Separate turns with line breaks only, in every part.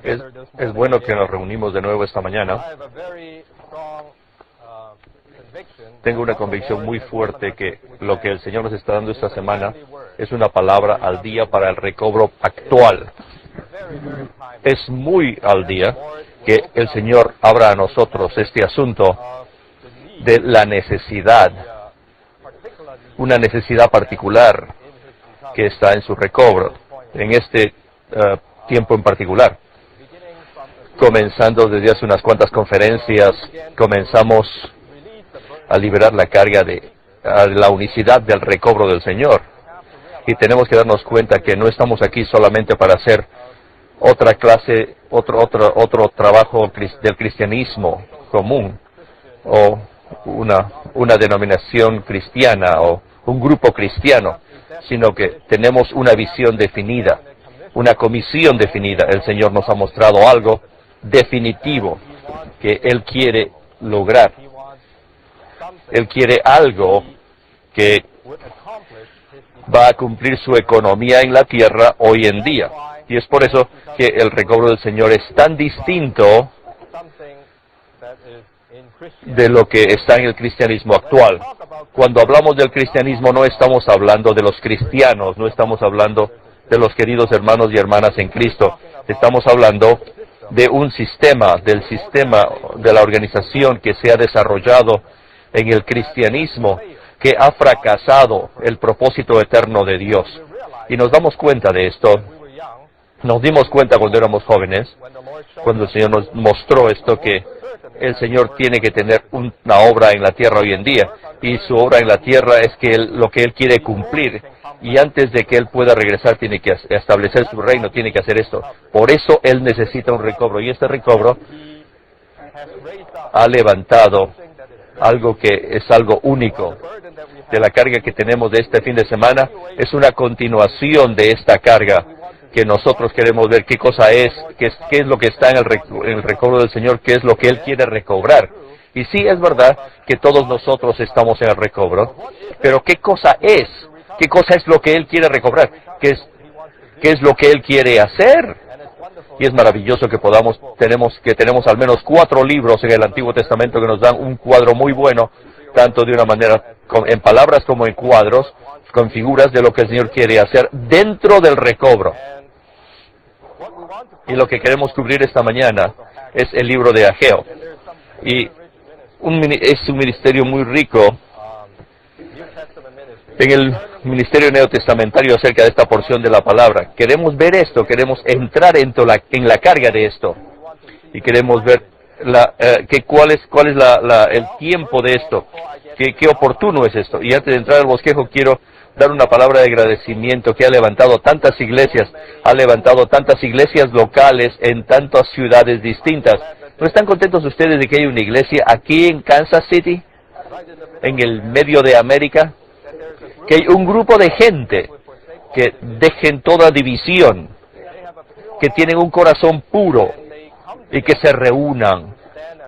Es, es bueno que nos reunimos de nuevo esta mañana. Tengo una convicción muy fuerte que lo que el Señor nos está dando esta semana es una palabra al día para el recobro actual. Es muy al día que el Señor abra a nosotros este asunto de la necesidad, una necesidad particular que está en su recobro, en este tiempo en particular. Comenzando desde hace unas cuantas conferencias, comenzamos a liberar la carga de la unicidad del recobro del Señor. Y tenemos que darnos cuenta que no estamos aquí solamente para hacer otra clase, otro trabajo del cristianismo común, o una denominación cristiana, o un grupo cristiano, sino que tenemos una visión definida, una comisión definida. El Señor nos ha mostrado algo definitivo que Él quiere lograr. Él quiere algo que va a cumplir su economía en la tierra hoy en día. Y es por eso que el recobro del Señor es tan distinto de lo que está en el cristianismo actual. Cuando hablamos del cristianismo no estamos hablando de los cristianos, no estamos hablando de los queridos hermanos y hermanas en Cristo. Estamos hablando de un sistema, del sistema de la organización que se ha desarrollado en el cristianismo, que ha fracasado el propósito eterno de Dios. Y nos damos cuenta de esto. Nos dimos cuenta cuando éramos jóvenes, cuando el Señor nos mostró esto, que el Señor tiene que tener una obra en la tierra hoy en día, y su obra en la tierra es que lo que Él quiere cumplir, y antes de que Él pueda regresar tiene que establecer su reino, tiene que hacer esto. Por eso Él necesita un recobro, y este recobro ha levantado algo que es algo único. De la carga que tenemos de este fin de semana es una continuación de esta carga que nosotros queremos ver qué cosa es, qué es lo que está en el recobro del Señor, qué es lo que Él quiere recobrar. Y sí, es verdad que todos nosotros estamos en el recobro, pero ¿qué cosa es? ¿Qué cosa es lo que Él quiere recobrar? ¿Qué es lo que Él quiere hacer? Y es maravilloso que tenemos al menos 4 libros en el Antiguo Testamento que nos dan un cuadro muy bueno, tanto de una manera en palabras como en cuadros, con figuras de lo que el Señor quiere hacer dentro del recobro. Y lo que queremos cubrir esta mañana es el libro de Ageo. Y es un ministerio muy rico en el ministerio neotestamentario acerca de esta porción de la palabra. Queremos ver esto, queremos entrar en la carga de esto. Y queremos ver cuál es el tiempo de esto, qué oportuno es esto. Y antes de entrar al bosquejo, quiero dar una palabra de agradecimiento que ha levantado tantas iglesias locales en tantas ciudades distintas. ¿No están contentos ustedes de que hay una iglesia aquí en Kansas City, en el medio de América? Que hay un grupo de gente que dejen toda división, que tienen un corazón puro y que se reúnan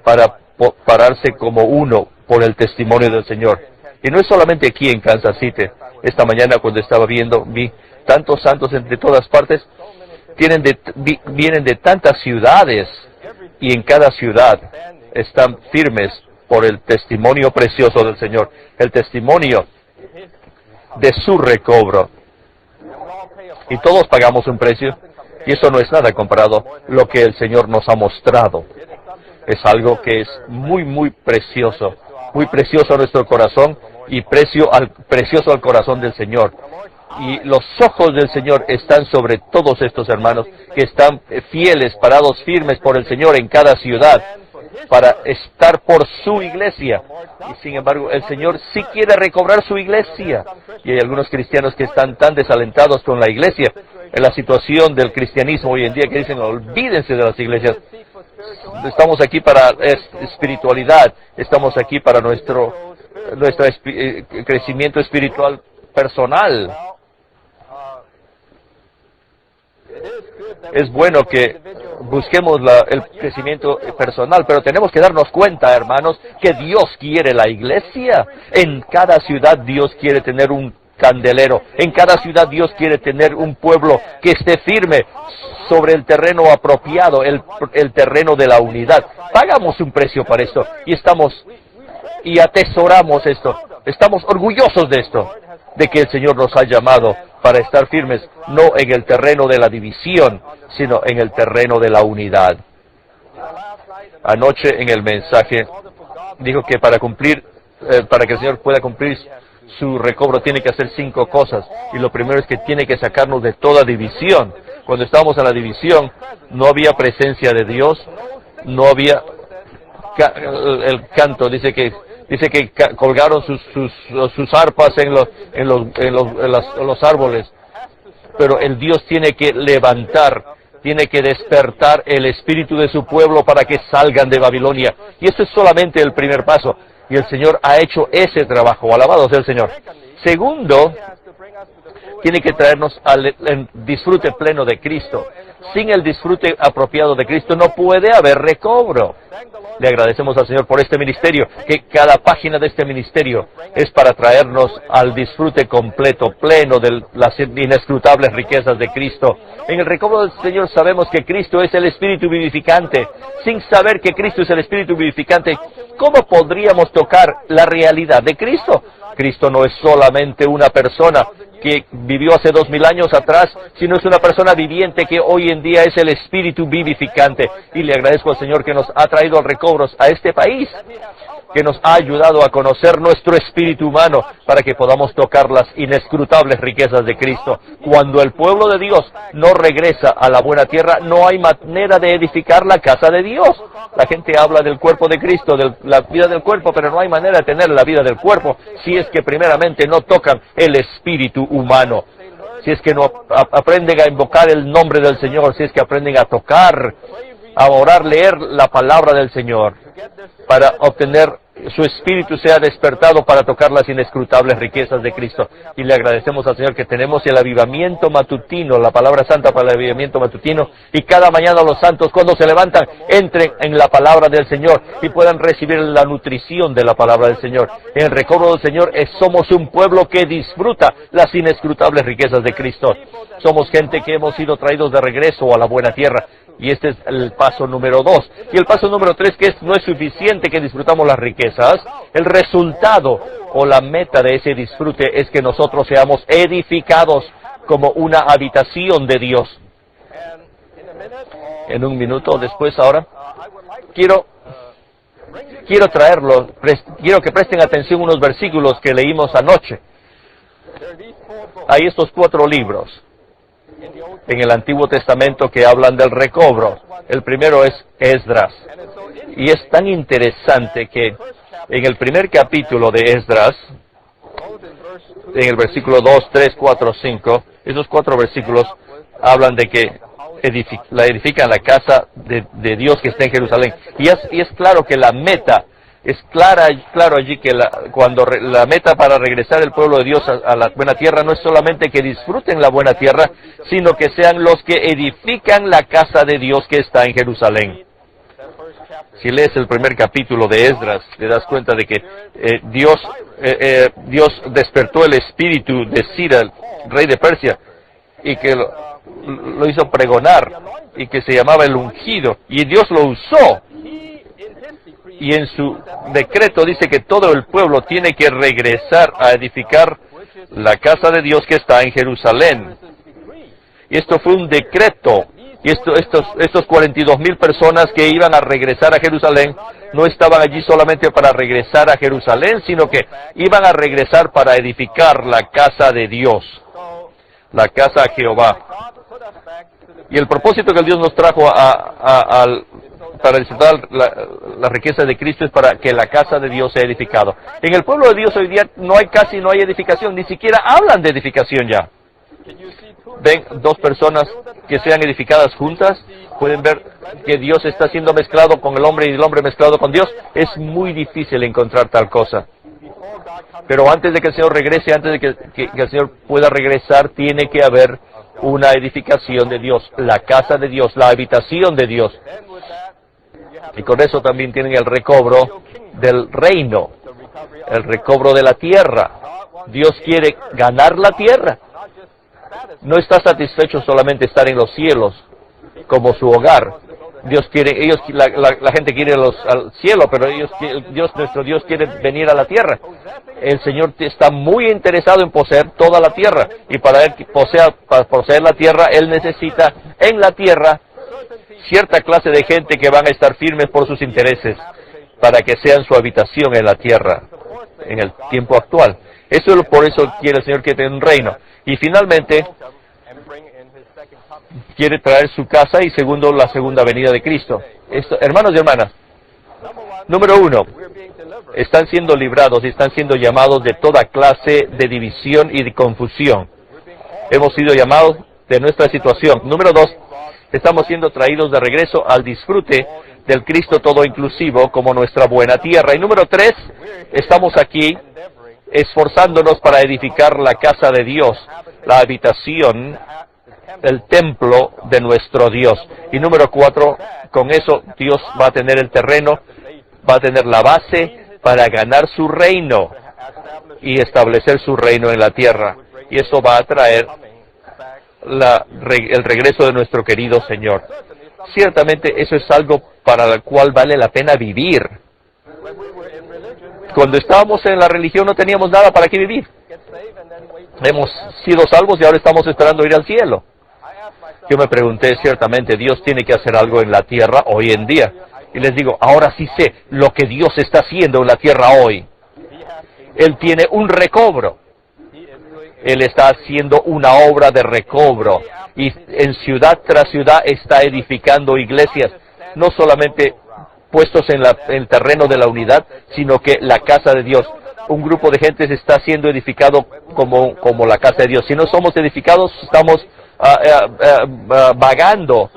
para pararse como uno por el testimonio del Señor. Y no es solamente aquí en Kansas City. Esta mañana cuando estaba vi tantos santos de todas partes, vienen de tantas ciudades, y en cada ciudad están firmes por el testimonio precioso del Señor, el testimonio de su recobro. Y todos pagamos un precio, y eso no es nada comparado a lo que el Señor nos ha mostrado. Es algo que es muy, muy precioso a nuestro corazón, y precioso al corazón del Señor. Y los ojos del Señor están sobre todos estos hermanos que están fieles, parados firmes por el Señor en cada ciudad, para estar por su iglesia. Y sin embargo, el Señor sí quiere recobrar su iglesia. Y hay algunos cristianos que están tan desalentados con la iglesia, en la situación del cristianismo hoy en día, que dicen, olvídense de las iglesias. Estamos aquí para espiritualidad, estamos aquí para nuestro crecimiento espiritual personal. Es bueno que busquemos el crecimiento personal, pero tenemos que darnos cuenta, hermanos, que Dios quiere la iglesia. En cada ciudad Dios quiere tener un candelero. En cada ciudad Dios quiere tener un pueblo que esté firme, sobre el terreno apropiado, el terreno de la unidad. Pagamos un precio para esto y atesoramos esto. Estamos orgullosos de esto, de que el Señor nos ha llamado para estar firmes, no en el terreno de la división, sino en el terreno de la unidad. Anoche en el mensaje dijo que para que el Señor pueda cumplir su recobro tiene que hacer 5 cosas. Y lo primero es que tiene que sacarnos de toda división. Cuando estábamos en la división, no había presencia de Dios, no había el canto. Dice que colgaron sus arpas en los árboles. Pero el Dios tiene que levantar, tiene que despertar el espíritu de su pueblo para que salgan de Babilonia. Y eso es solamente el primer paso. Y el Señor ha hecho ese trabajo. Alabado sea el Señor. Segundo, tiene que traernos al disfrute pleno de Cristo. Sin el disfrute apropiado de Cristo no puede haber recobro. Le agradecemos al Señor por este ministerio, que cada página de este ministerio es para traernos al disfrute completo, pleno de las inescrutables riquezas de Cristo. En el recobro del Señor sabemos que Cristo es el Espíritu vivificante. Sin saber que Cristo es el Espíritu vivificante, ¿cómo podríamos tocar la realidad de Cristo? Cristo no es solamente una persona que vivió hace 2000 años atrás, sino es una persona viviente que hoy en día es el Espíritu vivificante. Y le agradezco al Señor que nos ha traído recobros a este país, que nos ha ayudado a conocer nuestro espíritu humano para que podamos tocar las inescrutables riquezas de Cristo. Cuando el pueblo de Dios no regresa a la buena tierra, no hay manera de edificar la casa de Dios. La gente habla del cuerpo de Cristo, de la vida del cuerpo, pero no hay manera de tener la vida del cuerpo si es que primeramente no tocan el espíritu humano. Si es que no aprenden a invocar el nombre del Señor, si es que aprenden a tocar, a orar, leer la palabra del Señor, para obtener su espíritu sea despertado para tocar las inescrutables riquezas de Cristo. Y le agradecemos al Señor que tenemos el avivamiento matutino, la palabra santa para el avivamiento matutino, y cada mañana los santos cuando se levantan entren en la palabra del Señor y puedan recibir la nutrición de la palabra del Señor. En el recobro del Señor somos un pueblo que disfruta las inescrutables riquezas de Cristo. Somos gente que hemos sido traídos de regreso a la buena tierra. Y este es el paso número 2. Y el paso número 3, que no es suficiente que disfrutamos las riquezas. El resultado o la meta de ese disfrute es que nosotros seamos edificados como una habitación de Dios. En un minuto después, ahora, quiero que presten atención a unos versículos que leímos anoche. Hay estos 4 libros en el Antiguo Testamento que hablan del recobro. El primero es Esdras. Y es tan interesante que en el primer capítulo de Esdras, en el versículo 2, 3, 4, 5, esos 4 versículos hablan de que edifican la casa de Dios que está en Jerusalén. Y es claro que la meta, es claro allí que cuando la meta para regresar el pueblo de Dios a la buena tierra no es solamente que disfruten la buena tierra, sino que sean los que edifican la casa de Dios que está en Jerusalén. Si lees el primer capítulo de Esdras, te das cuenta de que Dios despertó el espíritu de Ciro, el rey de Persia, y que lo hizo pregonar, y que se llamaba el ungido, y Dios lo usó. Y en su decreto dice que todo el pueblo tiene que regresar a edificar la casa de Dios que está en Jerusalén. Y esto fue un decreto. Y estos 42,000 personas que iban a regresar a Jerusalén no estaban allí solamente para regresar a Jerusalén, sino que iban a regresar para edificar la casa de Dios, la casa de Jehová. Y el propósito que Dios nos trajo para disfrutar la riqueza de Cristo es para que la casa de Dios sea edificado. En el pueblo de Dios hoy día no hay edificación, ni siquiera hablan de edificación ya. Ven 2 personas que sean edificadas juntas, pueden ver que Dios está siendo mezclado con el hombre y el hombre mezclado con Dios. Es muy difícil encontrar tal cosa. Pero antes de que el Señor regrese, antes de que el Señor pueda regresar, tiene que haber una edificación de Dios, la casa de Dios, la habitación de Dios. Y con eso también tienen el recobro del reino, el recobro de la tierra. Dios quiere ganar la tierra. No está satisfecho solamente estar en los cielos, como su hogar. La gente quiere al cielo, pero nuestro Dios quiere venir a la tierra. El Señor está muy interesado en poseer toda la tierra, y para poseer la tierra, Él necesita en la tierra cierta clase de gente que van a estar firmes por sus intereses, para que sean su habitación en la tierra, en el tiempo actual. Por eso quiere el Señor que tenga un reino. Y finalmente, quiere traer su casa, y segundo, la segunda venida de Cristo. Hermanos y hermanas, número uno, están siendo librados y están siendo llamados de toda clase de división y de confusión. Hemos sido llamados de nuestra situación. Número dos, estamos siendo traídos de regreso al disfrute del Cristo todo inclusivo como nuestra buena tierra. Y número tres, estamos aquí esforzándonos para edificar la casa de Dios, la habitación, el templo de nuestro Dios. Y número cuatro, con eso Dios va a tener el terreno, va a tener la base para ganar su reino y establecer su reino en la tierra. Y eso va a traer el regreso de nuestro querido Señor. Ciertamente eso es algo para lo cual vale la pena vivir. Cuando estábamos en la religión no teníamos nada para qué vivir. Hemos sido salvos y ahora estamos esperando ir al cielo. Yo me pregunté, ciertamente Dios tiene que hacer algo en la tierra hoy en día. Y les digo, ahora sí sé lo que Dios está haciendo en la tierra hoy. Él tiene un recobro. Él está haciendo una obra de recobro. Y en ciudad tras ciudad está edificando iglesias, no solamente puestos en el terreno de la unidad, sino que la casa de Dios. Un grupo de gente se está siendo edificado como la casa de Dios. Si no somos edificados, estamos vagando,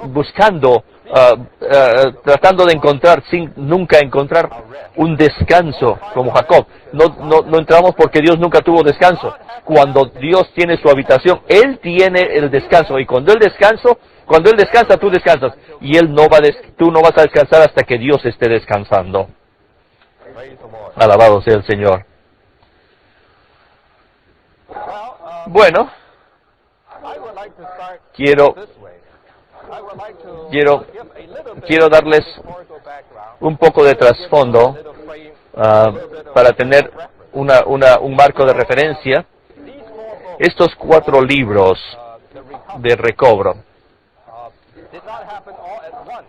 buscando, tratando de encontrar, sin nunca encontrar un descanso, como Jacob. No entramos porque Dios nunca tuvo descanso. Cuando Dios tiene su habitación, Él tiene el descanso. Y cuando Él descansa, tú descansas. Y tú no vas a descansar hasta que Dios esté descansando. Alabado sea el Señor. Bueno, quiero darles un poco de trasfondo para tener un marco de referencia. Estos 4 libros de recobro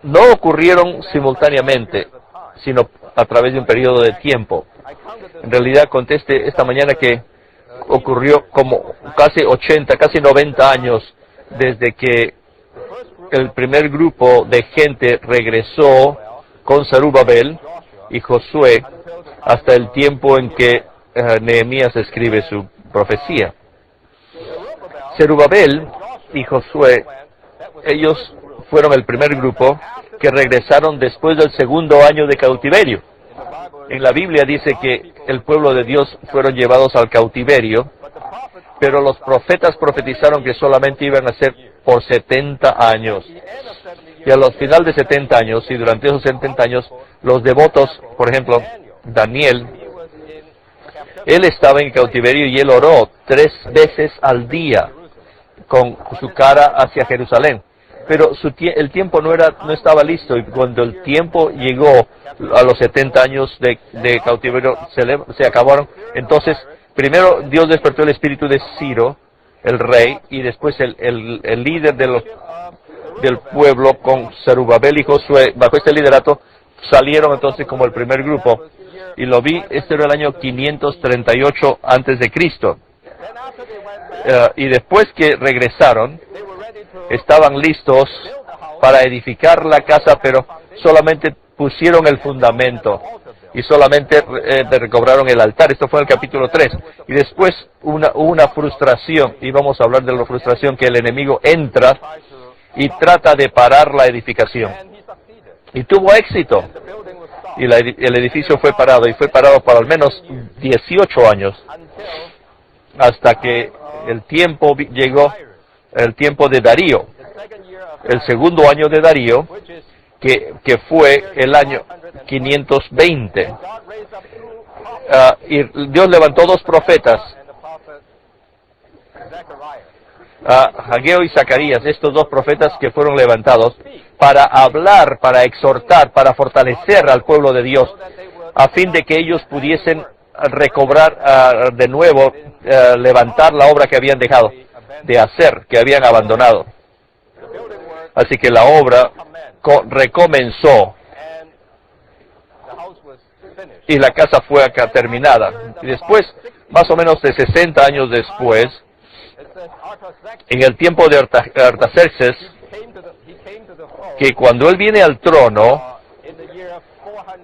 no ocurrieron simultáneamente, sino a través de un periodo de tiempo. En realidad contesté esta mañana que ocurrió como casi 80, casi 90 años desde que el primer grupo de gente regresó con Zerubabel y Josué hasta el tiempo en que Nehemías escribe su profecía. Zerubabel y Josué, ellos fueron el primer grupo que regresaron después del segundo año de cautiverio. En la Biblia dice que el pueblo de Dios fueron llevados al cautiverio, pero los profetas profetizaron que solamente iban a ser por 70 años. Y a los final de 70 años, y durante esos 70 años, los devotos, por ejemplo, Daniel, él estaba en cautiverio y él oró 3 veces al día con su cara hacia Jerusalén. Pero el tiempo no estaba listo, y cuando el tiempo llegó a los 70 años de cautiverio, se acabaron. Entonces, primero Dios despertó el espíritu de Ciro, el rey, y después el líder del pueblo con Zerubabel y Josué, bajo este liderato, salieron entonces como el primer grupo. Y este era el año 538 antes de Cristo. Y después que regresaron, estaban listos para edificar la casa, pero solamente pusieron el fundamento y solamente recobraron el altar. Esto fue en el capítulo 3. Y después una frustración, y vamos a hablar de la frustración, que el enemigo entra y trata de parar la edificación. Y tuvo éxito. Y el edificio fue parado, y fue parado por al menos 18 años, hasta que el tiempo llegó, el tiempo de Darío, el segundo año de Darío, que fue el año 520. Y Dios levantó 2 profetas, a Hageo y Zacarías, estos dos profetas que fueron levantados para hablar, para exhortar, para fortalecer al pueblo de Dios, a fin de que ellos pudiesen recobrar de nuevo, levantar la obra que habían dejado de hacer, que habían abandonado. Así que la obra recomenzó y la casa fue acá terminada. Y después, más o menos de 60 años después, en el tiempo de Artaxerxes, que cuando él viene al trono,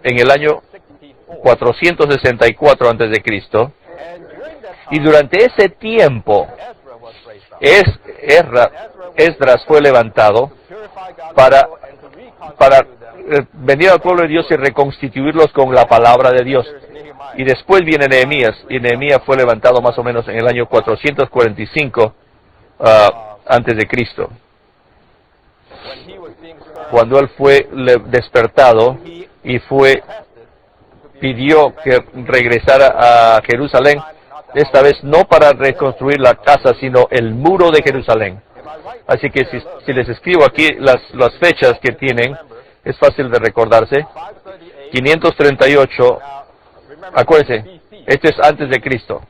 en el año 464 a.C., y durante ese tiempo, Esdras fue levantado para venir al pueblo de Dios y reconstituirlos con la palabra de Dios. Y después viene Nehemías, y Nehemías fue levantado más o menos en el año 445 antes de Cristo. Cuando él fue despertado y pidió que regresara a Jerusalén, esta vez no para reconstruir la casa, sino el muro de Jerusalén. Así que si les escribo aquí las fechas que tienen, es fácil de recordarse. 538, acuérdense, este es antes de Cristo.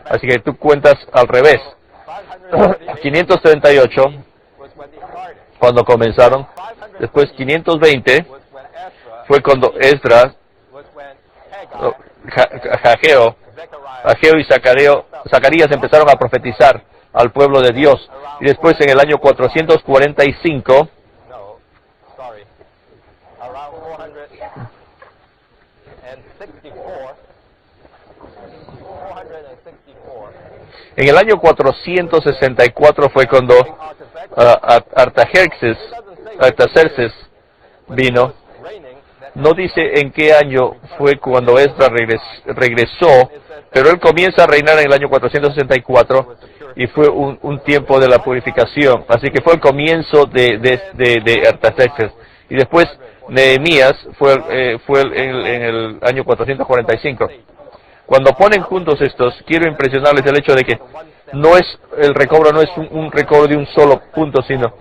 Así que tú cuentas al revés. 538, cuando comenzaron. Después 520, fue cuando Esdras, Hageo y Zacarías empezaron a profetizar al pueblo de Dios. Y después en el año 445, en el año 464 fue cuando Artaxerxes vino. No dice en qué año fue cuando Esdras regresó, pero él comienza a reinar en el año 464 y fue un tiempo de la purificación. Así que fue el comienzo de Artaxerxes. Y después Nehemías fue en el año 445. Cuando ponen juntos estos, quiero impresionarles el hecho de que el recobro no es un recobro de un solo punto, sino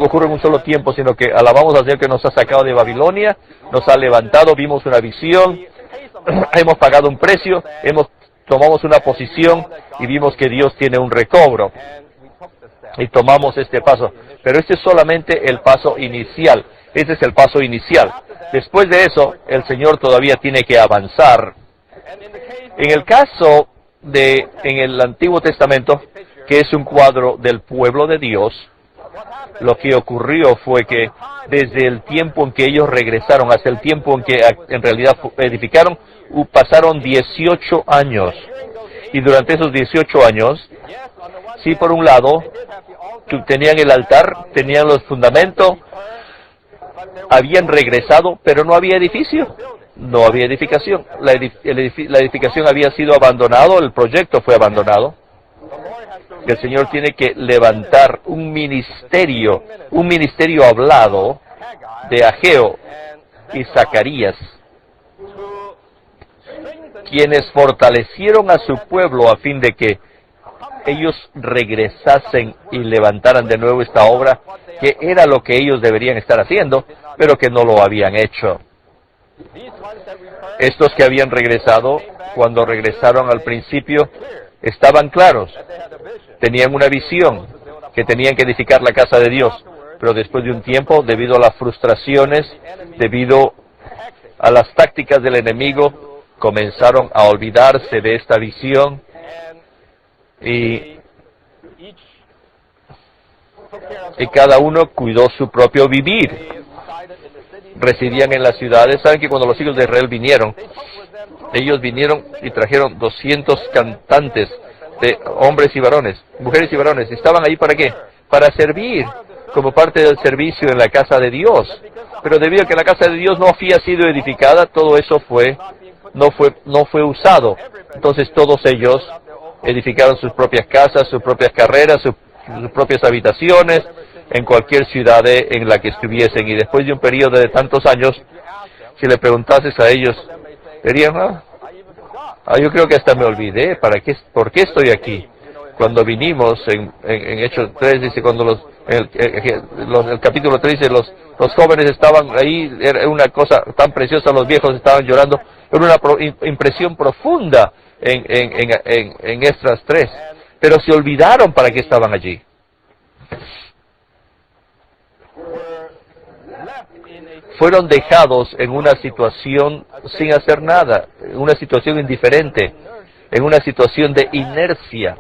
ocurre en un solo tiempo, sino que alabamos al Señor que nos ha sacado de Babilonia, nos ha levantado, vimos una visión, hemos pagado un precio, tomamos una posición y vimos que Dios tiene un recobro. Y tomamos este paso. Pero este es solamente el paso inicial. Este es el paso inicial. Después de eso, el Señor todavía tiene que avanzar. En el caso en el Antiguo Testamento, que es un cuadro del pueblo de Dios, lo que ocurrió fue que desde el tiempo en que ellos regresaron hasta el tiempo en que en realidad edificaron, pasaron 18 años. Y durante esos 18 años, sí, por un lado, tenían el altar, tenían los fundamentos, habían regresado, pero no había edificio, no había edificación. La edificación había sido abandonado, el proyecto fue abandonado. El Señor tiene que levantar un ministerio hablado de Hageo y Zacarías, quienes fortalecieron a su pueblo a fin de que ellos regresasen y levantaran de nuevo esta obra, que era lo que ellos deberían estar haciendo, pero que no lo habían hecho. Estos que habían regresado, cuando regresaron al principio, estaban claros, tenían una visión, que tenían que edificar la casa de Dios, pero después de un tiempo, debido a las frustraciones, debido a las tácticas del enemigo, comenzaron a olvidarse de esta visión y cada uno cuidó su propio vivir. Residían en las ciudades. Saben que cuando los hijos de Israel vinieron, ellos vinieron y trajeron 200 cantantes, de hombres y varones, mujeres y varones. ¿Estaban ahí para qué? Para servir, como parte del servicio en la casa de Dios. Pero debido a que la casa de Dios no había sido edificada, todo eso no fue usado. Entonces todos ellos edificaron sus propias casas, sus propias carreras, sus propias habitaciones, en cualquier ciudad en la que estuviesen. Y después de un periodo de tantos años, si le preguntases a ellos, dirían, yo creo que hasta me olvidé, ¿por qué estoy aquí? Cuando vinimos en Hechos 3, dice, cuando el capítulo 3 dice, los jóvenes estaban ahí, era una cosa tan preciosa, los viejos estaban llorando, era una impresión profunda en Esdras 3, pero se olvidaron para qué estaban allí. Fueron dejados en una situación sin hacer nada, en una situación indiferente, en una situación de inercia.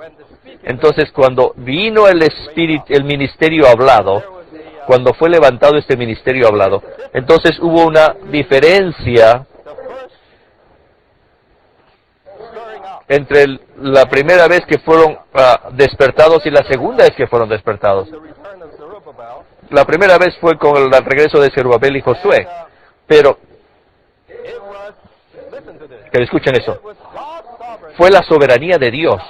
Entonces, cuando vino el ministerio hablado, cuando fue levantado este ministerio hablado, entonces hubo una diferencia entre la primera vez que fueron despertados y la segunda vez que fueron despertados. La primera vez fue con el regreso de Zerubabel y Josué, pero, que escuchen eso, fue la soberanía de Dios,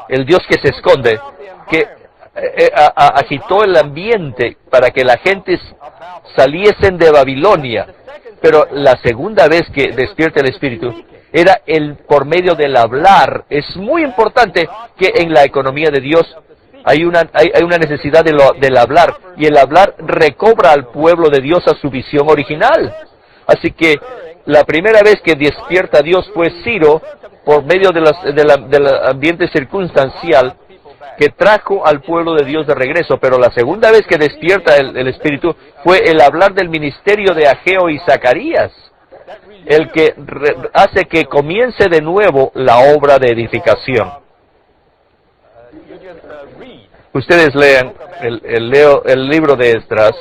el Dios que se esconde, que agitó el ambiente para que la gente saliesen de Babilonia. Pero la segunda vez que despierta el Espíritu era por medio del hablar. Es muy importante que en la economía de Dios hay una necesidad del hablar, y el hablar recobra al pueblo de Dios a su visión original. Así que la primera vez que despierta Dios fue Ciro, por medio del ambiente circunstancial, que trajo al pueblo de Dios de regreso. Pero la segunda vez que despierta el Espíritu fue el hablar del ministerio de Ageo y Zacarías, el que hace que comience de nuevo la obra de edificación. Ustedes lean el libro de Esdras,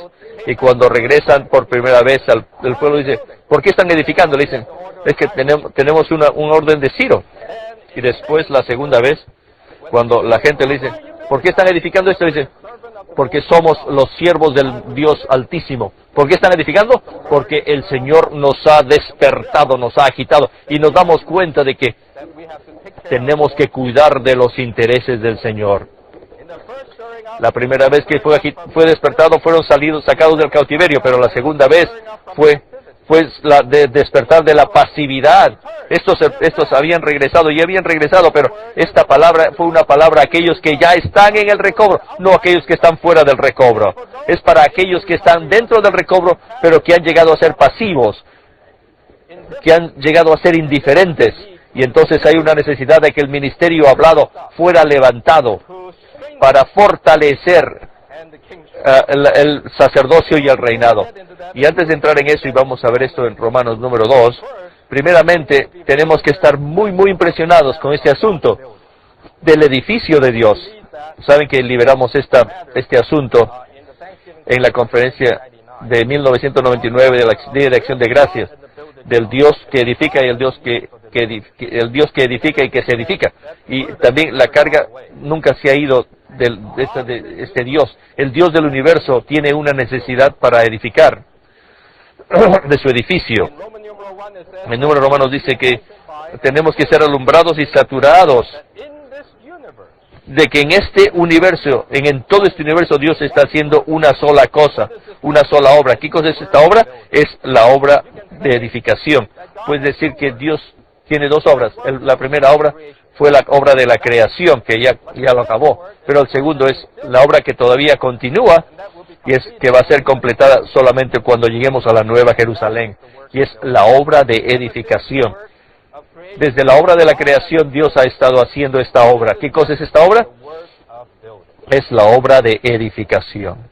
y cuando regresan por primera vez, el pueblo dice, ¿por qué están edificando? Le dicen, es que tenemos un orden de Ciro. Y después, la segunda vez, cuando la gente le dice, ¿por qué están edificando esto? Le dicen, porque somos los siervos del Dios Altísimo. ¿Por qué están edificando? Porque el Señor nos ha despertado, nos ha agitado, y nos damos cuenta de que tenemos que cuidar de los intereses del Señor. La primera vez que fue despertado fueron sacados del cautiverio, pero la segunda vez fue la de despertar de la pasividad. Estos habían regresado, pero esta palabra fue una palabra a aquellos que ya están en el recobro, no a aquellos que están fuera del recobro. Es para aquellos que están dentro del recobro, pero que han llegado a ser pasivos, que han llegado a ser indiferentes. Y entonces hay una necesidad de que el ministerio hablado fuera levantado para fortalecer el sacerdocio y el reinado. Y antes de entrar en eso, y vamos a ver esto en Romanos número 2, primeramente tenemos que estar muy impresionados con este asunto del edificio de Dios. Saben que liberamos este asunto en la conferencia de 1999 de la Día de Acción de Gracias, del Dios que edifica y el Dios que edifica y que se edifica. Y también la carga nunca se ha ido de este Dios. El Dios del universo tiene una necesidad para edificar de su edificio. El número Romanos dice que tenemos que ser alumbrados y saturados de que en este universo, en todo este universo, Dios está haciendo una sola cosa, una sola obra. ¿Qué cosa es esta obra? Es la obra de edificación. Puedes decir que Dios tiene dos obras. La primera obra fue la obra de la creación, que ya lo acabó. Pero el segundo es la obra que todavía continúa, y es que va a ser completada solamente cuando lleguemos a la Nueva Jerusalén. Y es la obra de edificación. Desde la obra de la creación, Dios ha estado haciendo esta obra. ¿Qué cosa es esta obra? Es la obra de edificación.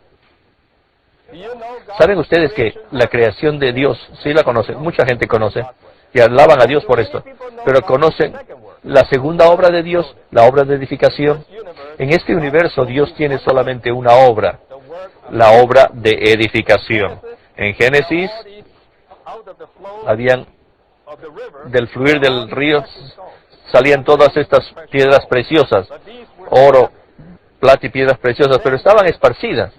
¿Saben ustedes que la creación de Dios, sí la conocen, mucha gente conoce, y alaban a Dios por esto, pero conocen la segunda obra de Dios, la obra de edificación? En este universo Dios tiene solamente una obra, la obra de edificación. En Génesis, del fluir del río salían todas estas piedras preciosas, oro, plata y piedras preciosas, pero estaban esparcidas.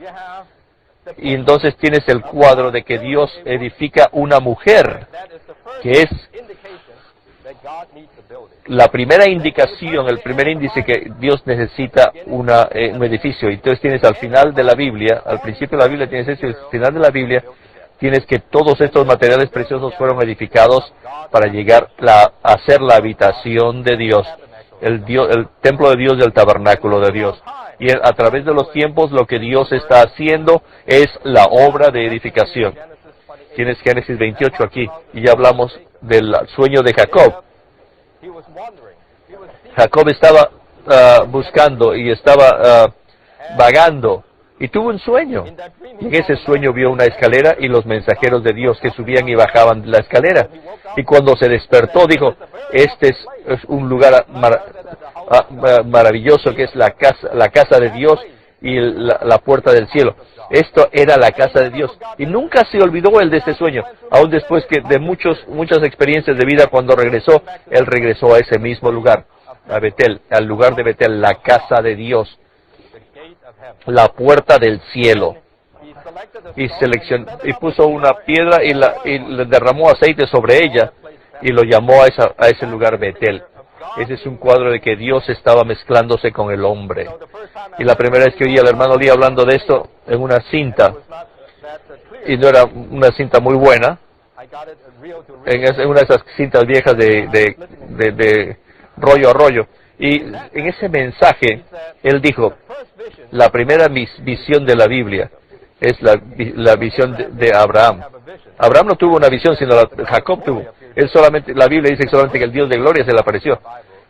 Y entonces tienes el cuadro de que Dios edifica una mujer, que es la primera indicación, el primer índice que Dios necesita un edificio. Y entonces tienes al final de la Biblia, al principio de la Biblia tienes eso, y al final de la Biblia tienes que todos estos materiales preciosos fueron edificados para llegar a ser la habitación de Dios. el templo de Dios, del tabernáculo de Dios. Y a través de los tiempos lo que Dios está haciendo es la obra de edificación. Tienes Génesis 28 aquí, y ya hablamos del sueño de Jacob. Jacob estaba buscando y estaba vagando, y tuvo un sueño. Y en ese sueño vio una escalera y los mensajeros de Dios que subían y bajaban la escalera. Y cuando se despertó dijo, este es un lugar maravilloso que es la casa de Dios y la puerta del cielo. Esto era la casa de Dios. Y nunca se olvidó él de este sueño. Aún después que de muchas experiencias de vida, cuando regresó, él regresó a ese mismo lugar, a Betel, al lugar de Betel, la casa de Dios, la puerta del cielo. Y puso una piedra y le derramó aceite sobre ella y lo llamó a ese lugar Betel. Ese es un cuadro de que Dios estaba mezclándose con el hombre. Y la primera vez que oí al hermano Lee hablando de esto en una cinta, y no era una cinta muy buena, en una de esas cintas viejas de rollo a rollo, y en ese mensaje él dijo, la primera visión de la Biblia es la visión de Abraham. Abraham no tuvo una visión, sino Jacob tuvo. La Biblia dice solamente que el Dios de gloria se le apareció.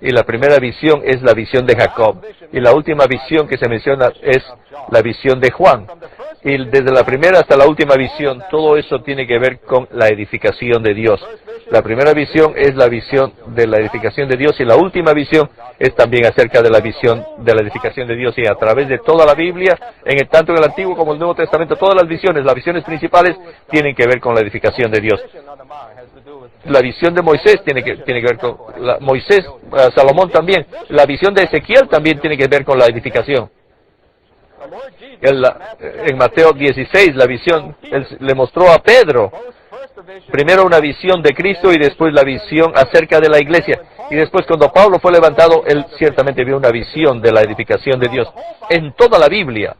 Y la primera visión es la visión de Jacob. Y la última visión que se menciona es la visión de Juan. Y desde la primera hasta la última visión, todo eso tiene que ver con la edificación de Dios. La primera visión es la visión de la edificación de Dios, y la última visión es también acerca de la visión de la edificación de Dios. Y a través de toda la Biblia, tanto en el Antiguo como en el Nuevo Testamento, todas las visiones principales tienen que ver con la edificación de Dios. La visión de Moisés tiene que ver con Salomón también. La visión de Ezequiel también tiene que ver con la edificación. En Mateo 16, la visión, él le mostró a Pedro, primero una visión de Cristo y después la visión acerca de la iglesia. Y después, cuando Pablo fue levantado, él ciertamente vio una visión de la edificación de Dios. En toda la Biblia,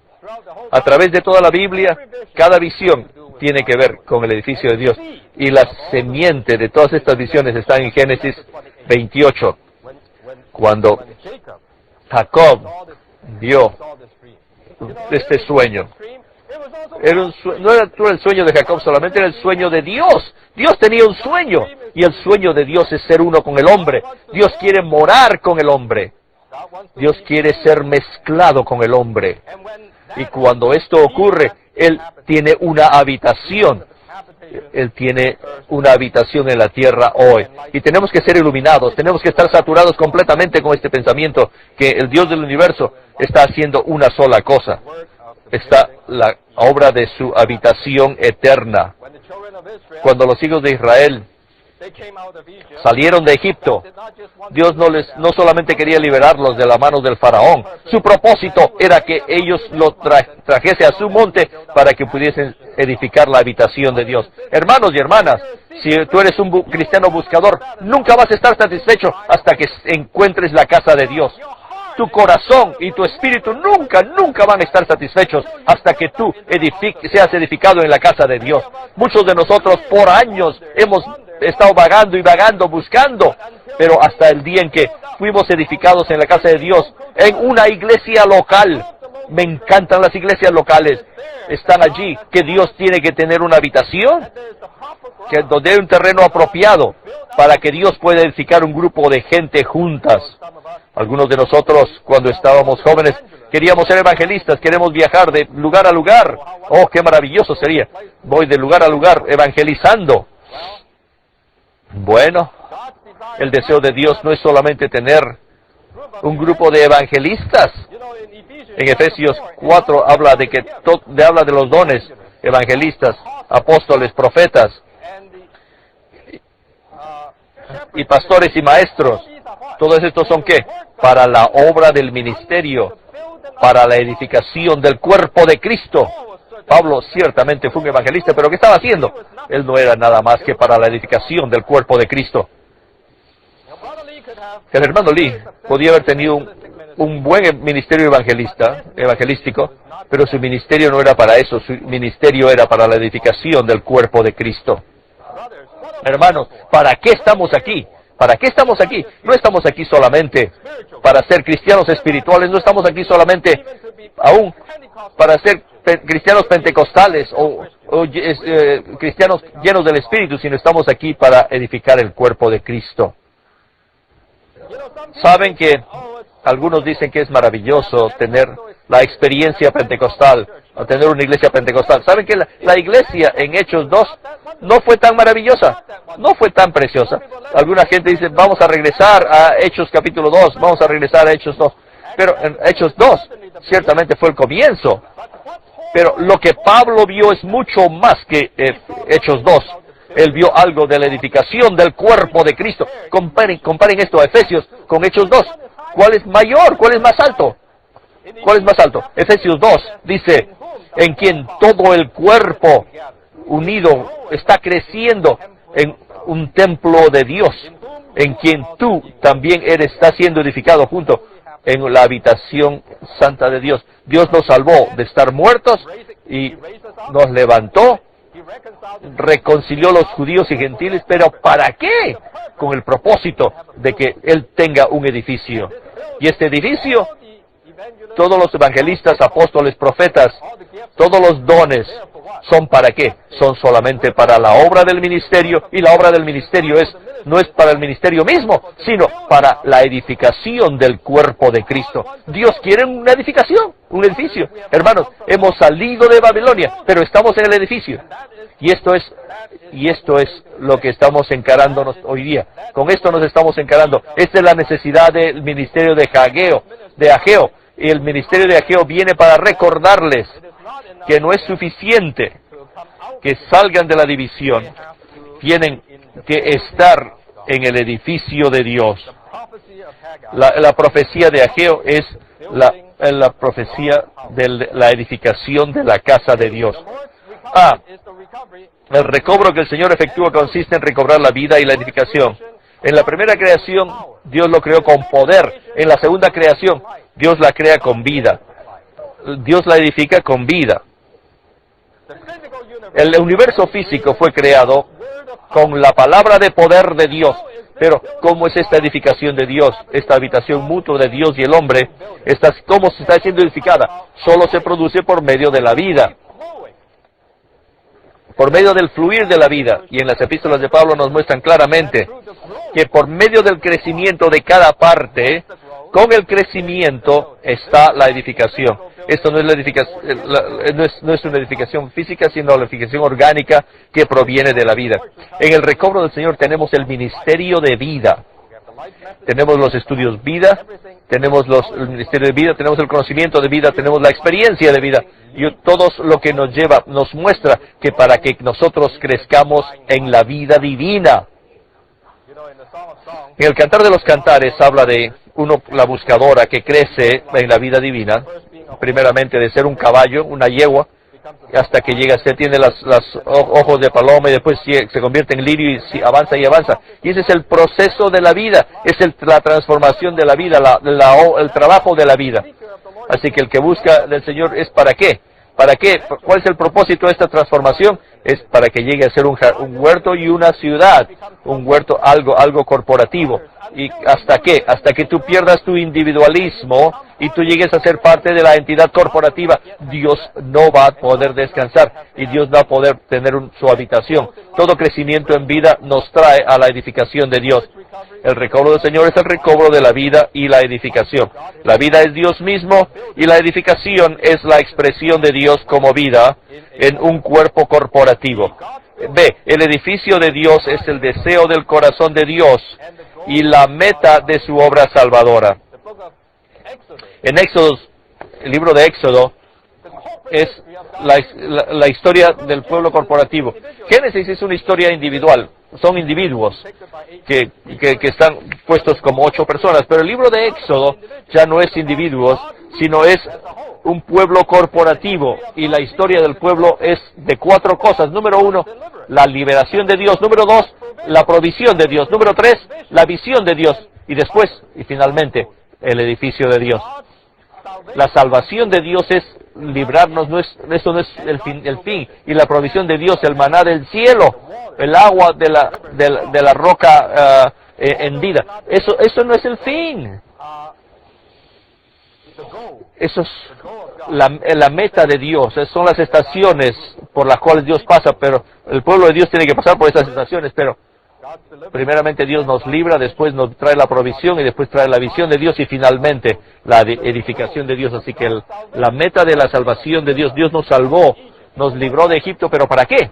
a través de toda la Biblia, cada visión tiene que ver con el edificio de Dios. Y la semiente de todas estas visiones está en Génesis 28, cuando Jacob vio este sueño. No era el sueño de Jacob solamente, era el sueño de Dios. Dios tenía un sueño, y el sueño de Dios es ser uno con el hombre. Dios quiere morar con el hombre. Dios quiere ser mezclado con el hombre. Y cuando esto ocurre, Él tiene una habitación. Él tiene una habitación en la tierra hoy. Y tenemos que ser iluminados, tenemos que estar saturados completamente con este pensamiento, que el Dios del universo está haciendo una sola cosa. Está la obra de su habitación eterna. Cuando los hijos de Israel salieron de Egipto, Dios no solamente quería liberarlos de la mano del faraón. Su propósito era que ellos lo trajese a su monte para que pudiesen edificar la habitación de Dios. Hermanos y hermanas, si tú eres un cristiano buscador, nunca vas a estar satisfecho hasta que encuentres la casa de Dios. Tu corazón y tu espíritu nunca van a estar satisfechos hasta que tú seas edificado en la casa de Dios. Muchos de nosotros por años hemos estado vagando, buscando, pero hasta el día en que fuimos edificados en la casa de Dios, en una iglesia local. Me encantan las iglesias locales. Están allí, que Dios tiene que tener una habitación, donde hay un terreno apropiado para que Dios pueda edificar un grupo de gente juntas. Algunos de nosotros, cuando estábamos jóvenes, queríamos ser evangelistas, queremos viajar de lugar a lugar. ¡Oh, qué maravilloso sería! Voy de lugar a lugar evangelizando. Bueno, el deseo de Dios no es solamente tener un grupo de evangelistas. En Efesios 4 habla de los dones: evangelistas, apóstoles, profetas, y pastores y maestros. Todos estos son ¿qué? Para la obra del ministerio, para la edificación del cuerpo de Cristo. Pablo ciertamente fue un evangelista, pero ¿qué estaba haciendo? Él no era nada más que para la edificación del cuerpo de Cristo. El hermano Lee podía haber tenido un buen ministerio evangelístico, pero su ministerio no era para eso. Su ministerio era para la edificación del cuerpo de Cristo. Hermanos, ¿para qué estamos aquí? ¿Para qué estamos aquí? No estamos aquí solamente para ser cristianos espirituales, no estamos aquí solamente aún para ser cristianos pentecostales o cristianos llenos del Espíritu, sino estamos aquí para edificar el cuerpo de Cristo. Saben que algunos dicen que es maravilloso tener la experiencia pentecostal, o tener una iglesia pentecostal. ¿Saben que la iglesia en Hechos 2 no fue tan maravillosa? No fue tan preciosa. Alguna gente dice, vamos a regresar a Hechos capítulo 2, vamos a regresar a Hechos 2. Pero en Hechos 2 ciertamente fue el comienzo. Pero lo que Pablo vio es mucho más que Hechos 2. Él vio algo de la edificación del cuerpo de Cristo. Comparen esto a Efesios con Hechos 2. ¿Cuál es mayor? ¿Cuál es más alto? ¿Cuál es más alto? Efesios 2 dice, en quien todo el cuerpo unido está creciendo en un templo de Dios, en quien tú también estás siendo edificado junto en la habitación santa de Dios. Dios nos salvó de estar muertos y nos levantó, reconcilió a los judíos y gentiles, pero ¿para qué? Con el propósito de que Él tenga un edificio. Y este edificio, todos los evangelistas, apóstoles, profetas, todos los dones, ¿son para qué? Son solamente para la obra del ministerio, y la obra del ministerio no es para el ministerio mismo, sino para la edificación del cuerpo de Cristo. Dios quiere una edificación, un edificio. Hermanos, hemos salido de Babilonia, pero estamos en el edificio. Y esto es lo que estamos encarándonos hoy día. Con esto nos estamos encarando. Esta es la necesidad del ministerio de Ageo. Y el ministerio de Ageo viene para recordarles que no es suficiente que salgan de la división. Tienen que estar en el edificio de Dios. La profecía de Ageo es la profecía de la edificación de la casa de Dios. El recobro que el Señor efectúa consiste en recobrar la vida y la edificación. En la primera creación, Dios lo creó con poder. En la segunda creación, Dios la crea con vida. Dios la edifica con vida. El universo físico fue creado con la palabra de poder de Dios. Pero, ¿cómo es esta edificación de Dios? Esta habitación mutua de Dios y el hombre, ¿cómo se está siendo edificada? Solo se produce por medio de la vida. Por medio del fluir de la vida. Y en las epístolas de Pablo nos muestran claramente que por medio del crecimiento de cada parte, con el crecimiento está la edificación. Esto no es una edificación física, sino la edificación orgánica que proviene de la vida. En el recobro del Señor tenemos el ministerio de vida. Tenemos los estudios vida, tenemos el ministerio de vida, tenemos el conocimiento de vida, tenemos la experiencia de vida. Y todo lo que nos muestra que para que nosotros crezcamos en la vida divina. En el Cantar de los Cantares habla de la buscadora que crece en la vida divina, primeramente de ser un caballo, una yegua, hasta que llega, tiene los ojos de paloma y después se convierte en lirio y avanza y avanza. Y ese es el proceso de la vida, es la transformación de la vida, el trabajo de la vida. Así que el que busca del Señor es ¿para qué? ¿Para qué? ¿Cuál es el propósito de esta transformación? Es para que llegue a ser un huerto y una ciudad, un huerto, algo corporativo. ¿Y hasta qué? Hasta que tú pierdas tu individualismo y tú llegues a ser parte de la entidad corporativa, Dios no va a poder descansar y Dios no va a poder tener su habitación. Todo crecimiento en vida nos trae a la edificación de Dios. El recobro del Señor es el recobro de la vida y la edificación. La vida es Dios mismo y la edificación es la expresión de Dios como vida en un cuerpo corporativo. B. El edificio de Dios es el deseo del corazón de Dios y la meta de su obra salvadora. En Éxodo, el libro de Éxodo, es la historia del pueblo corporativo. Génesis es una historia individual, son individuos que están puestos como 8 personas, pero el libro de Éxodo ya no es individuos, sino es un pueblo corporativo, y la historia del pueblo es de 4 cosas. Número 1, la liberación de Dios. Número 2, la provisión de Dios. Número 3, la visión de Dios. Y después, y finalmente, el edificio de Dios. La salvación de Dios es librarnos, eso no es el fin. Y la provisión de Dios, el maná del cielo, el agua de la roca hendida. Eso no es el fin. Eso es la meta de Dios. Esas son las estaciones por las cuales Dios pasa, pero el pueblo de Dios tiene que pasar por esas estaciones, pero primeramente Dios nos libra, después nos trae la provisión y después trae la visión de Dios y finalmente la edificación de Dios. Así que la meta de la salvación de Dios, Dios nos salvó, nos libró de Egipto, pero ¿para qué?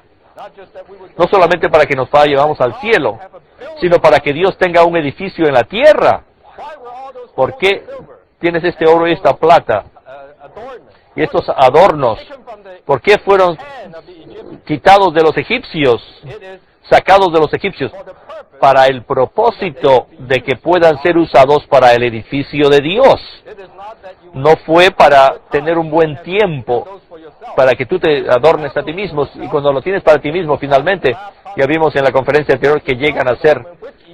No solamente para que nos llevamos al cielo, sino para que Dios tenga un edificio en la tierra. ¿Por qué tienes este oro y esta plata y estos adornos? ¿Por qué fueron quitados de los egipcios, sacados de los egipcios? Para el propósito de que puedan ser usados para el edificio de Dios. No fue para tener un buen tiempo, para que tú te adornes a ti mismo, y cuando lo tienes para ti mismo, finalmente, ya vimos en la conferencia anterior que llegan a ser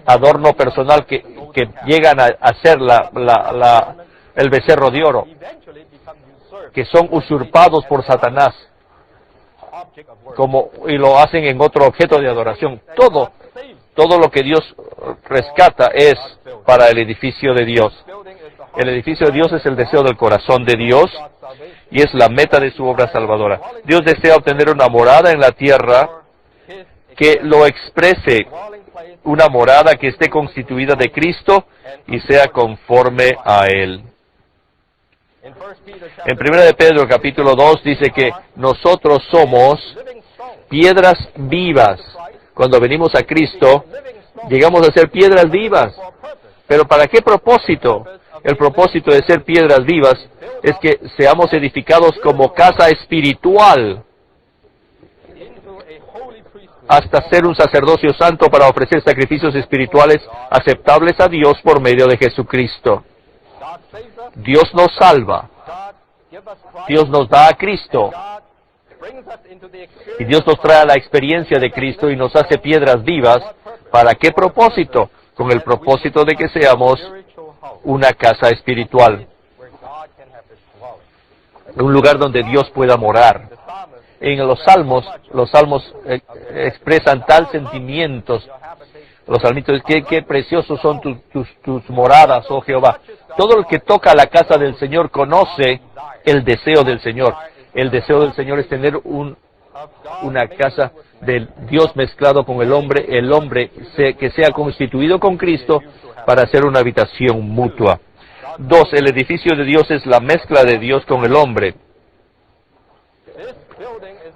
adorno personal, que llegan a ser el becerro de oro, que son usurpados por Satanás, y lo hacen en otro objeto de adoración. Todo lo que Dios rescata es para el edificio de Dios. El edificio de Dios es el deseo del corazón de Dios y es la meta de su obra salvadora. Dios desea obtener una morada en la tierra que lo exprese, una morada que esté constituida de Cristo y sea conforme a Él. En 1 de Pedro capítulo 2 dice que nosotros somos piedras vivas. Cuando venimos a Cristo, llegamos a ser piedras vivas. ¿Pero para qué propósito? El propósito de ser piedras vivas es que seamos edificados como casa espiritual hasta ser un sacerdocio santo para ofrecer sacrificios espirituales aceptables a Dios por medio de Jesucristo. Dios nos salva. Dios nos da a Cristo. Y Dios nos trae a la experiencia de Cristo y nos hace piedras vivas. ¿Para qué propósito? Con el propósito de que seamos una casa espiritual. Un lugar donde Dios pueda morar. En los salmos expresan tal sentimientos. Los salmitos, qué preciosos son tus moradas, oh Jehová. Todo el que toca la casa del Señor conoce el deseo del Señor. El deseo del Señor es tener una casa del Dios mezclado con el hombre que sea constituido con Cristo para hacer una habitación mutua. 2. El edificio de Dios es la mezcla de Dios con el hombre.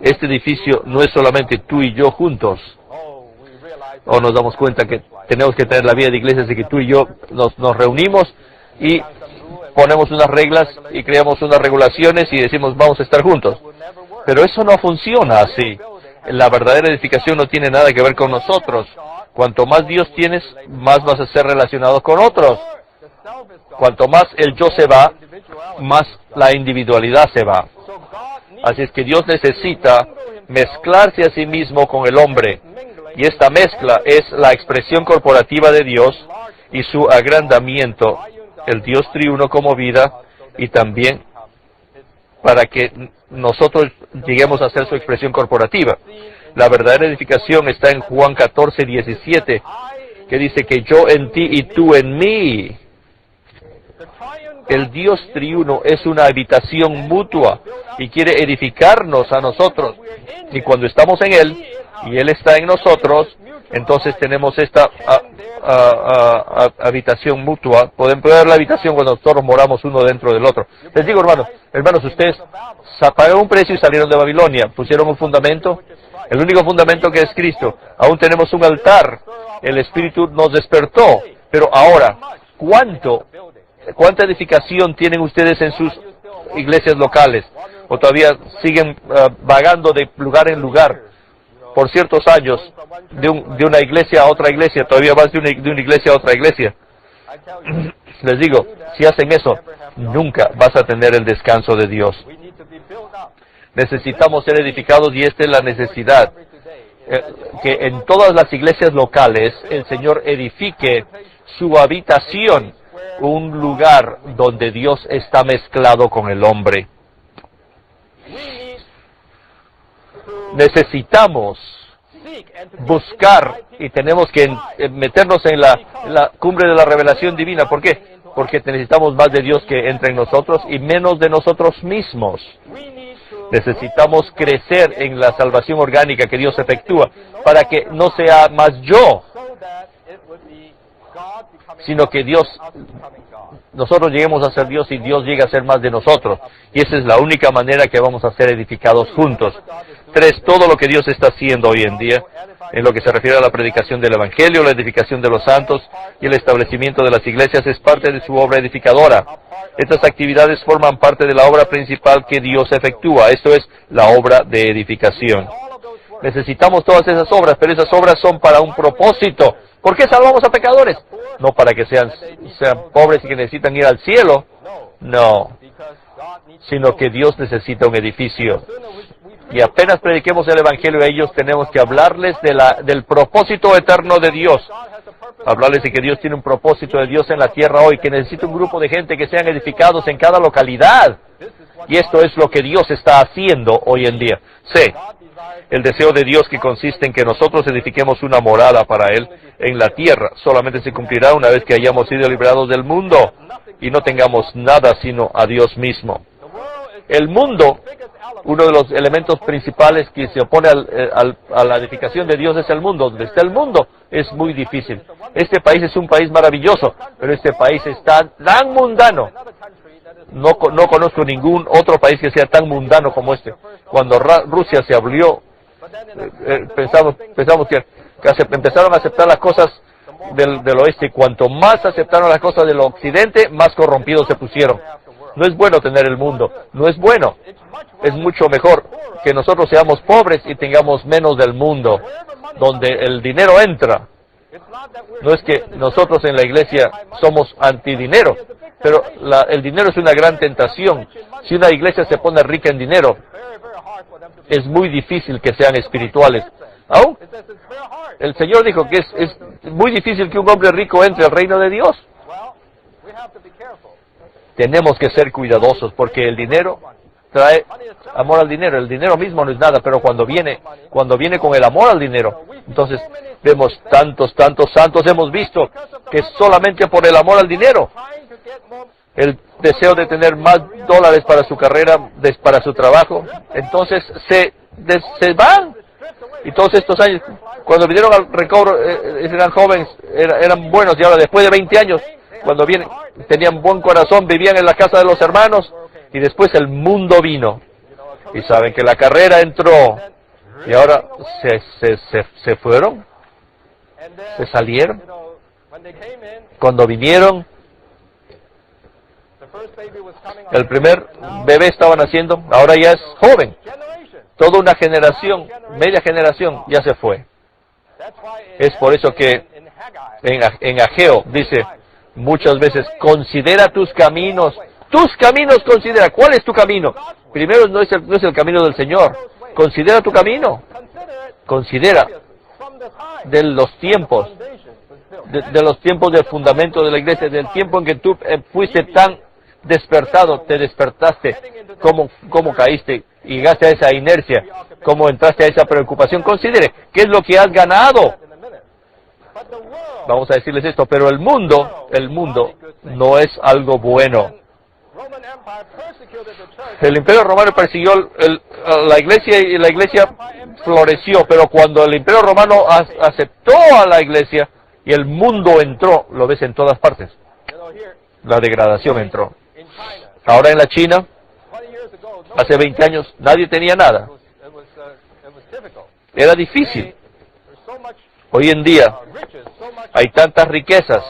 Este edificio no es solamente tú y yo juntos. O nos damos cuenta que tenemos que tener la vida de iglesia, así que tú y yo nos reunimos y ponemos unas reglas y creamos unas regulaciones y decimos vamos a estar juntos. Pero eso no funciona así. La verdadera edificación no tiene nada que ver con nosotros. Cuanto más Dios tienes, más vas a ser relacionado con otros. Cuanto más el yo se va, más la individualidad se va. Así es que Dios necesita mezclarse a sí mismo con el hombre. Y esta mezcla es la expresión corporativa de Dios y su agrandamiento, el Dios triuno como vida, y también para que nosotros lleguemos a ser su expresión corporativa. La verdadera edificación está en Juan 14:17, que dice que yo en ti y tú en mí. El Dios triuno es una habitación mutua y quiere edificarnos a nosotros. Y cuando estamos en Él y Él está en nosotros, entonces tenemos esta habitación mutua. Podemos ver la habitación cuando nosotros moramos uno dentro del otro. Les digo, hermanos, ustedes pagaron un precio y salieron de Babilonia, pusieron un fundamento, el único fundamento que es Cristo. Aún tenemos un altar, el Espíritu nos despertó, pero ahora, ¿cuánta edificación tienen ustedes en sus iglesias locales? ¿O todavía siguen vagando de lugar en lugar? Por ciertos años, de una iglesia a otra iglesia, todavía más de una iglesia a otra iglesia. Les digo, si hacen eso, nunca vas a tener el descanso de Dios. Necesitamos ser edificados y esta es la necesidad. Que en todas las iglesias locales el Señor edifique su habitación, un lugar donde Dios está mezclado con el hombre. buscar y tenemos que meternos en la cumbre de la revelación divina. ¿Por qué? Porque necesitamos más de Dios que entre en nosotros y menos de nosotros mismos. Necesitamos crecer en la salvación orgánica que Dios efectúa para que no sea más yo, sino que nosotros lleguemos a ser Dios y Dios llegue a ser más de nosotros. Y esa es la única manera que vamos a ser edificados juntos. 3. Todo lo que Dios está haciendo hoy en día, en lo que se refiere a la predicación del Evangelio, la edificación de los santos y el establecimiento de las iglesias, es parte de su obra edificadora. Estas actividades forman parte de la obra principal que Dios efectúa. Esto es la obra de edificación. Necesitamos todas esas obras, pero esas obras son para un propósito. ¿Por qué salvamos a pecadores? No para que sean pobres y que necesitan ir al cielo. No. Sino que Dios necesita un edificio. Y apenas prediquemos el Evangelio a ellos, tenemos que hablarles del propósito eterno de Dios. Hablarles de que Dios tiene un propósito de Dios en la tierra hoy, que necesita un grupo de gente que sean edificados en cada localidad. Y esto es lo que Dios está haciendo hoy en día. C. El deseo de Dios, que consiste en que nosotros edifiquemos una morada para Él en la tierra, solamente se cumplirá una vez que hayamos sido librados del mundo y no tengamos nada sino a Dios mismo. El mundo, uno de los elementos principales que se opone a la edificación de Dios es el mundo. Donde está el mundo es muy difícil. Este país es un país maravilloso, pero este país está tan mundano. No conozco ningún otro país que sea tan mundano como este. Cuando Rusia se abrió, pensamos que empezaron a aceptar las cosas del oeste, y cuanto más aceptaron las cosas del occidente, más corrompidos se pusieron. No es bueno tener el mundo, no es bueno. Es mucho mejor que nosotros seamos pobres y tengamos menos del mundo, donde el dinero entra. No es que nosotros en la iglesia somos antidinero, pero el dinero es una gran tentación. Si una iglesia se pone rica en dinero, es muy difícil que sean espirituales. ¿Aún? El Señor dijo que es muy difícil que un hombre rico entre al reino de Dios. Tenemos que ser cuidadosos porque el dinero trae amor al dinero. El dinero mismo no es nada, pero cuando viene con el amor al dinero, entonces vemos tantos santos hemos visto que solamente por el amor al dinero, el deseo de tener más dólares para su carrera, para su trabajo, entonces se van. Y todos estos años, cuando vinieron al recobro, eran jóvenes, eran buenos, y ahora después de 20 años, cuando vienen, tenían buen corazón, vivían en la casa de los hermanos, y después el mundo vino. Y saben que la carrera entró, y ahora se fueron, se salieron. Cuando vinieron, el primer bebé estaba naciendo, ahora ya es joven. Toda una generación, media generación, ya se fue. Es por eso que en Ageo dice muchas veces, considera tus caminos considera. ¿Cuál es tu camino? Primero no es el camino del Señor. Considera tu camino. Considera de los tiempos, de los tiempos del fundamento de la iglesia, del tiempo en que tú fuiste tan despertado, te despertaste, cómo caíste y llegaste a esa inercia, cómo entraste a esa preocupación. Considere qué es lo que has ganado. Vamos a decirles esto, pero el mundo no es algo bueno. El Imperio Romano persiguió a la iglesia y la iglesia floreció, pero cuando el Imperio Romano aceptó a la iglesia y el mundo entró, lo ves en todas partes, la degradación entró. Ahora en la China, hace 20 años, nadie tenía nada. Era difícil. Hoy en día hay tantas riquezas,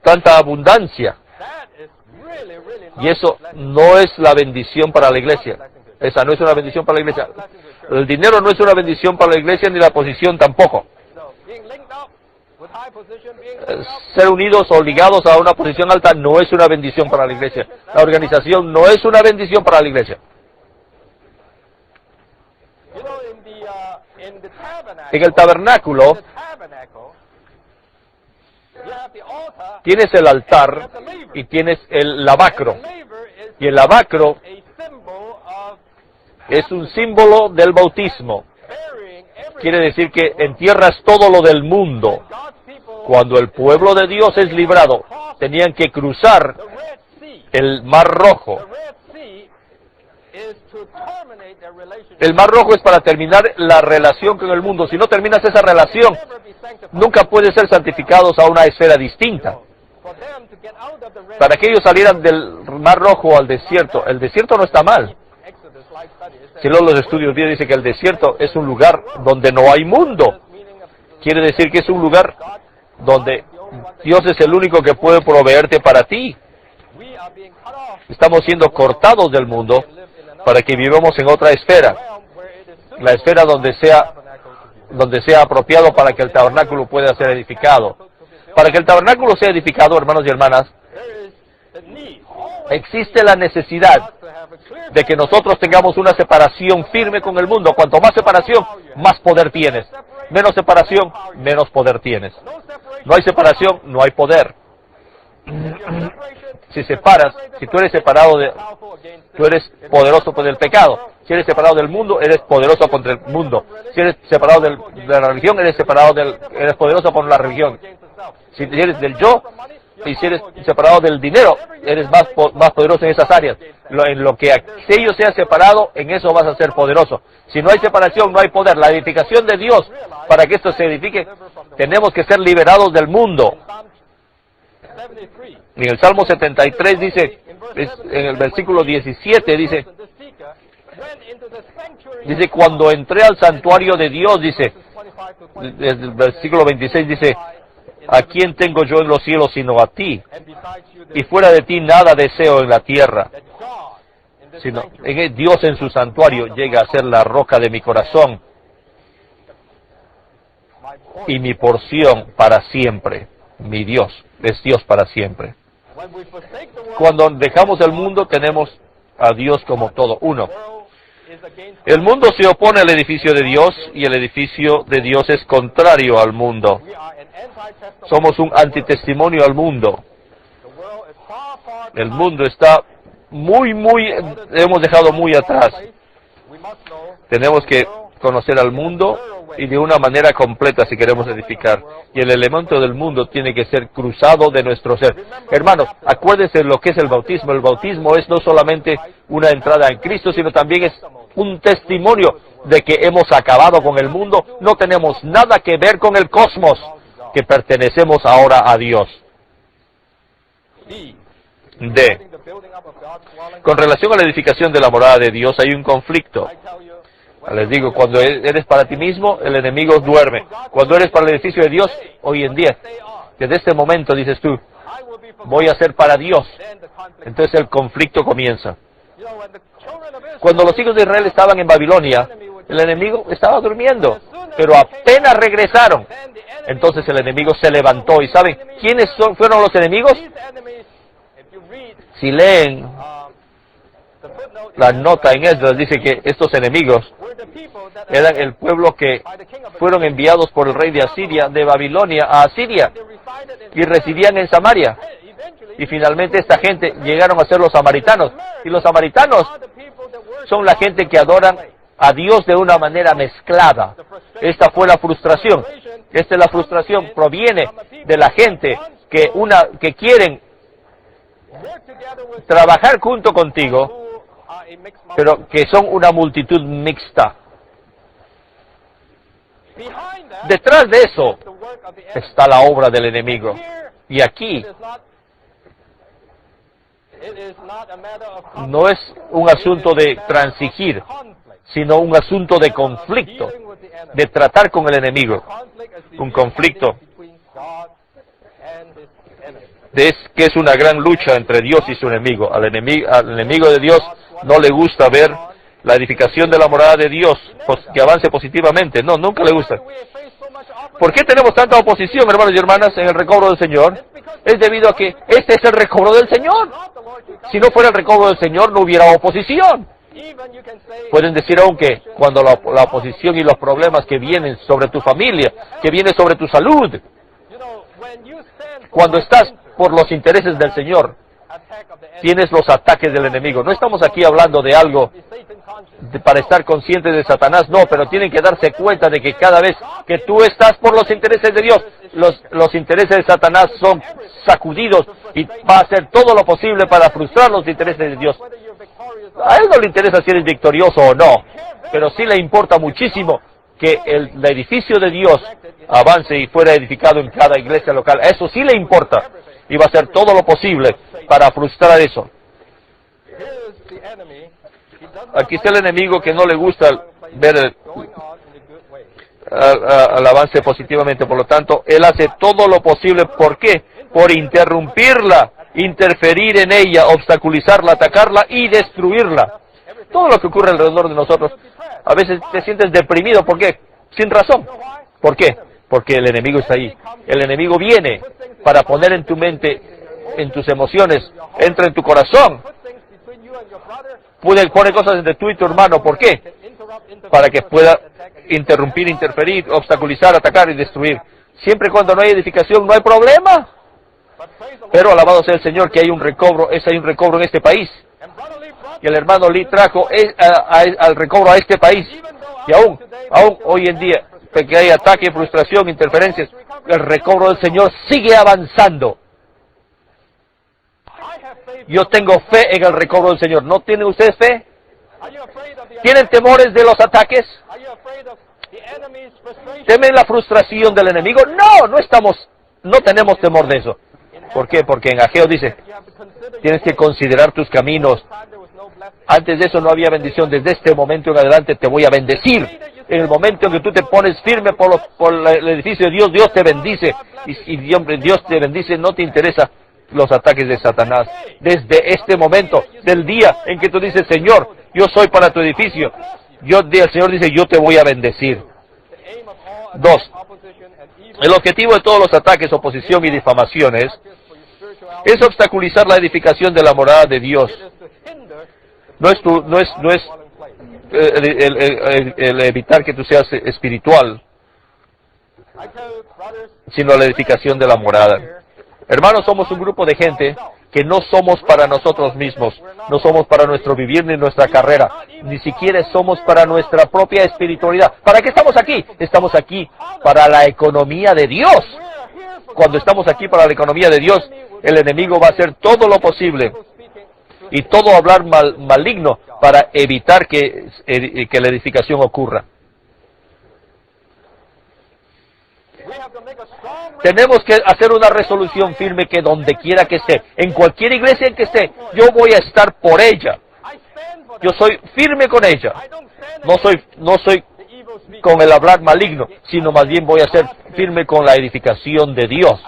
tanta abundancia, y eso no es la bendición para la iglesia. Esa no es una bendición para la iglesia. El dinero no es una bendición para la iglesia, ni la posición tampoco. Ser unidos o ligados a una posición alta no es una bendición para la iglesia. La organización no es una bendición para la iglesia. En el tabernáculo tienes el altar y tienes el lavacro. Y el lavacro es un símbolo del bautismo. Quiere decir que entierras todo lo del mundo. Cuando el pueblo de Dios es librado, tenían que cruzar el Mar Rojo. El Mar Rojo es para terminar la relación con el mundo. Si no terminas esa relación, nunca puedes ser santificados a una esfera distinta. Para que ellos salieran del Mar Rojo al desierto, el desierto no está mal. Si luego los estudios bien dicen que el desierto es un lugar donde no hay mundo. Quiere decir que es un lugar donde Dios es el único que puede proveerte para ti. Estamos siendo cortados del mundo para que vivamos en otra esfera. La esfera donde sea apropiado para que el tabernáculo pueda ser edificado. Para que el tabernáculo sea edificado, hermanos y hermanas, existe la necesidad de que nosotros tengamos una separación firme con el mundo. Cuanto más separación, más poder tienes. Menos separación, menos poder tienes. No hay separación, no hay poder. Si separas, si tú eres separado tú eres poderoso por el pecado. Si eres separado del mundo, eres poderoso contra el mundo. Si eres separado de la religión, eres poderoso por la religión. Si eres del yo, y si eres separado del dinero, eres más poderoso en esas áreas. En lo que aquello sea separado, en eso vas a ser poderoso. Si no hay separación, no hay poder. La edificación de Dios, para que esto se edifique, tenemos que ser liberados del mundo. En el Salmo 73 dice, en el versículo 17 dice, cuando entré al santuario de Dios, dice, el versículo 26 dice, ¿a quién tengo yo en los cielos sino a ti? Y fuera de ti nada deseo en la tierra. Sino Dios en su santuario llega a ser la roca de mi corazón y mi porción para siempre. Mi Dios es Dios para siempre. Cuando dejamos el mundo, tenemos a Dios como todo uno. El mundo se opone al edificio de Dios y el edificio de Dios es contrario al mundo. Somos un antitestimonio al mundo. El mundo está hemos dejado muy atrás. Tenemos que conocer al mundo y de una manera completa si queremos edificar. Y el elemento del mundo tiene que ser cruzado de nuestro ser. Hermanos, acuérdense lo que es el bautismo. El bautismo es no solamente una entrada en Cristo, sino también es un testimonio de que hemos acabado con el mundo. No tenemos nada que ver con el cosmos, que pertenecemos ahora a Dios. D. Con relación a la edificación de la morada de Dios hay un conflicto. Les digo, cuando eres para ti mismo, el enemigo duerme. Cuando eres para el edificio de Dios, hoy en día, desde este momento dices tú, voy a ser para Dios. Entonces el conflicto comienza. Cuando los hijos de Israel estaban en Babilonia, el enemigo estaba durmiendo, pero apenas regresaron, entonces el enemigo se levantó. ¿Y saben quiénes fueron los enemigos? Si leen la nota en Esdras, dice que estos enemigos eran el pueblo que fueron enviados por el rey de Asiria, de Babilonia a Asiria, y residían en Samaria. Y finalmente esta gente llegaron a ser los samaritanos. Y los samaritanos son la gente que adoran a Dios de una manera mezclada. Esta fue la frustración. Esta es la frustración, proviene de la gente que quieren trabajar junto contigo, pero que son una multitud mixta. Detrás de eso está la obra del enemigo. Y aquí no es un asunto de transigir, sino un asunto de conflicto, de tratar con el enemigo. Un conflicto que es una gran lucha entre Dios y su enemigo. Al enemigo de Dios no le gusta ver la edificación de la morada de Dios que avance positivamente. No, nunca le gusta. ¿Por qué tenemos tanta oposición, hermanos y hermanas, en el recobro del Señor? Es debido a que este es el recobro del Señor. Si no fuera el recobro del Señor, no hubiera oposición. Pueden decir aún que cuando la oposición y los problemas que vienen sobre tu familia, que vienen sobre tu salud, cuando estás por los intereses del Señor, tienes los ataques del enemigo. No estamos aquí hablando de algo para estar conscientes de Satanás, no, pero tienen que darse cuenta de que cada vez que tú estás por los intereses de Dios, los intereses de Satanás son sacudidos y va a hacer todo lo posible para frustrar los intereses de Dios. A él no le interesa si eres victorioso o no, pero sí le importa muchísimo que el edificio de Dios avance y fuera edificado en cada iglesia local. Eso sí le importa y va a hacer todo lo posible para frustrar eso. Aquí está el enemigo que no le gusta ver al avance positivamente. Por lo tanto, él hace todo lo posible. ¿Por qué? Por interrumpirla, interferir en ella, obstaculizarla, atacarla y destruirla. Todo lo que ocurre alrededor de nosotros. A veces te sientes deprimido. ¿Por qué? Sin razón. ¿Por qué? Porque el enemigo está ahí. El enemigo viene para poner en tu mente, en tus emociones, entra en tu corazón. Pone cosas entre tú y tu hermano. ¿Por qué? Para que pueda interrumpir, interferir, obstaculizar, atacar y destruir. Siempre y cuando no hay edificación, no hay problema. Pero alabado sea el Señor que hay un recobro en este país. Y el hermano Lee trajo al recobro a este país. Y aún hoy en día, que hay ataque, frustración, interferencias, el recobro del Señor sigue avanzando. Yo tengo fe en el recobro del Señor. ¿No tienen ustedes fe? ¿Tienen temores de los ataques? ¿Temen la frustración del enemigo? No tenemos temor de eso. ¿Por qué? Porque en Ageo dice, tienes que considerar tus caminos. Antes de eso no había bendición. Desde este momento en adelante te voy a bendecir. En el momento en que tú te pones firme por el edificio de Dios, Dios te bendice. Y Dios te bendice, no te interesa los ataques de Satanás. Desde este momento, del día en que tú dices, Señor, yo soy para tu edificio, el Señor dice, yo te voy a bendecir. 2. El objetivo de todos los ataques, oposición y difamaciones es obstaculizar la edificación de la morada de Dios. No es el evitar que tú seas espiritual, sino la edificación de la morada. Hermanos, somos un grupo de gente que no somos para nosotros mismos, no somos para nuestro vivir ni nuestra carrera, ni siquiera somos para nuestra propia espiritualidad. ¿Para qué estamos aquí? Estamos aquí para la economía de Dios. Cuando estamos aquí para la economía de Dios, el enemigo va a hacer todo lo posible y todo hablar maligno para evitar que la edificación ocurra. Tenemos que hacer una resolución firme que donde quiera que esté, en cualquier iglesia en que esté, yo voy a estar por ella. Yo soy firme con ella. No soy con el hablar maligno, sino más bien voy a ser firme con la edificación de Dios.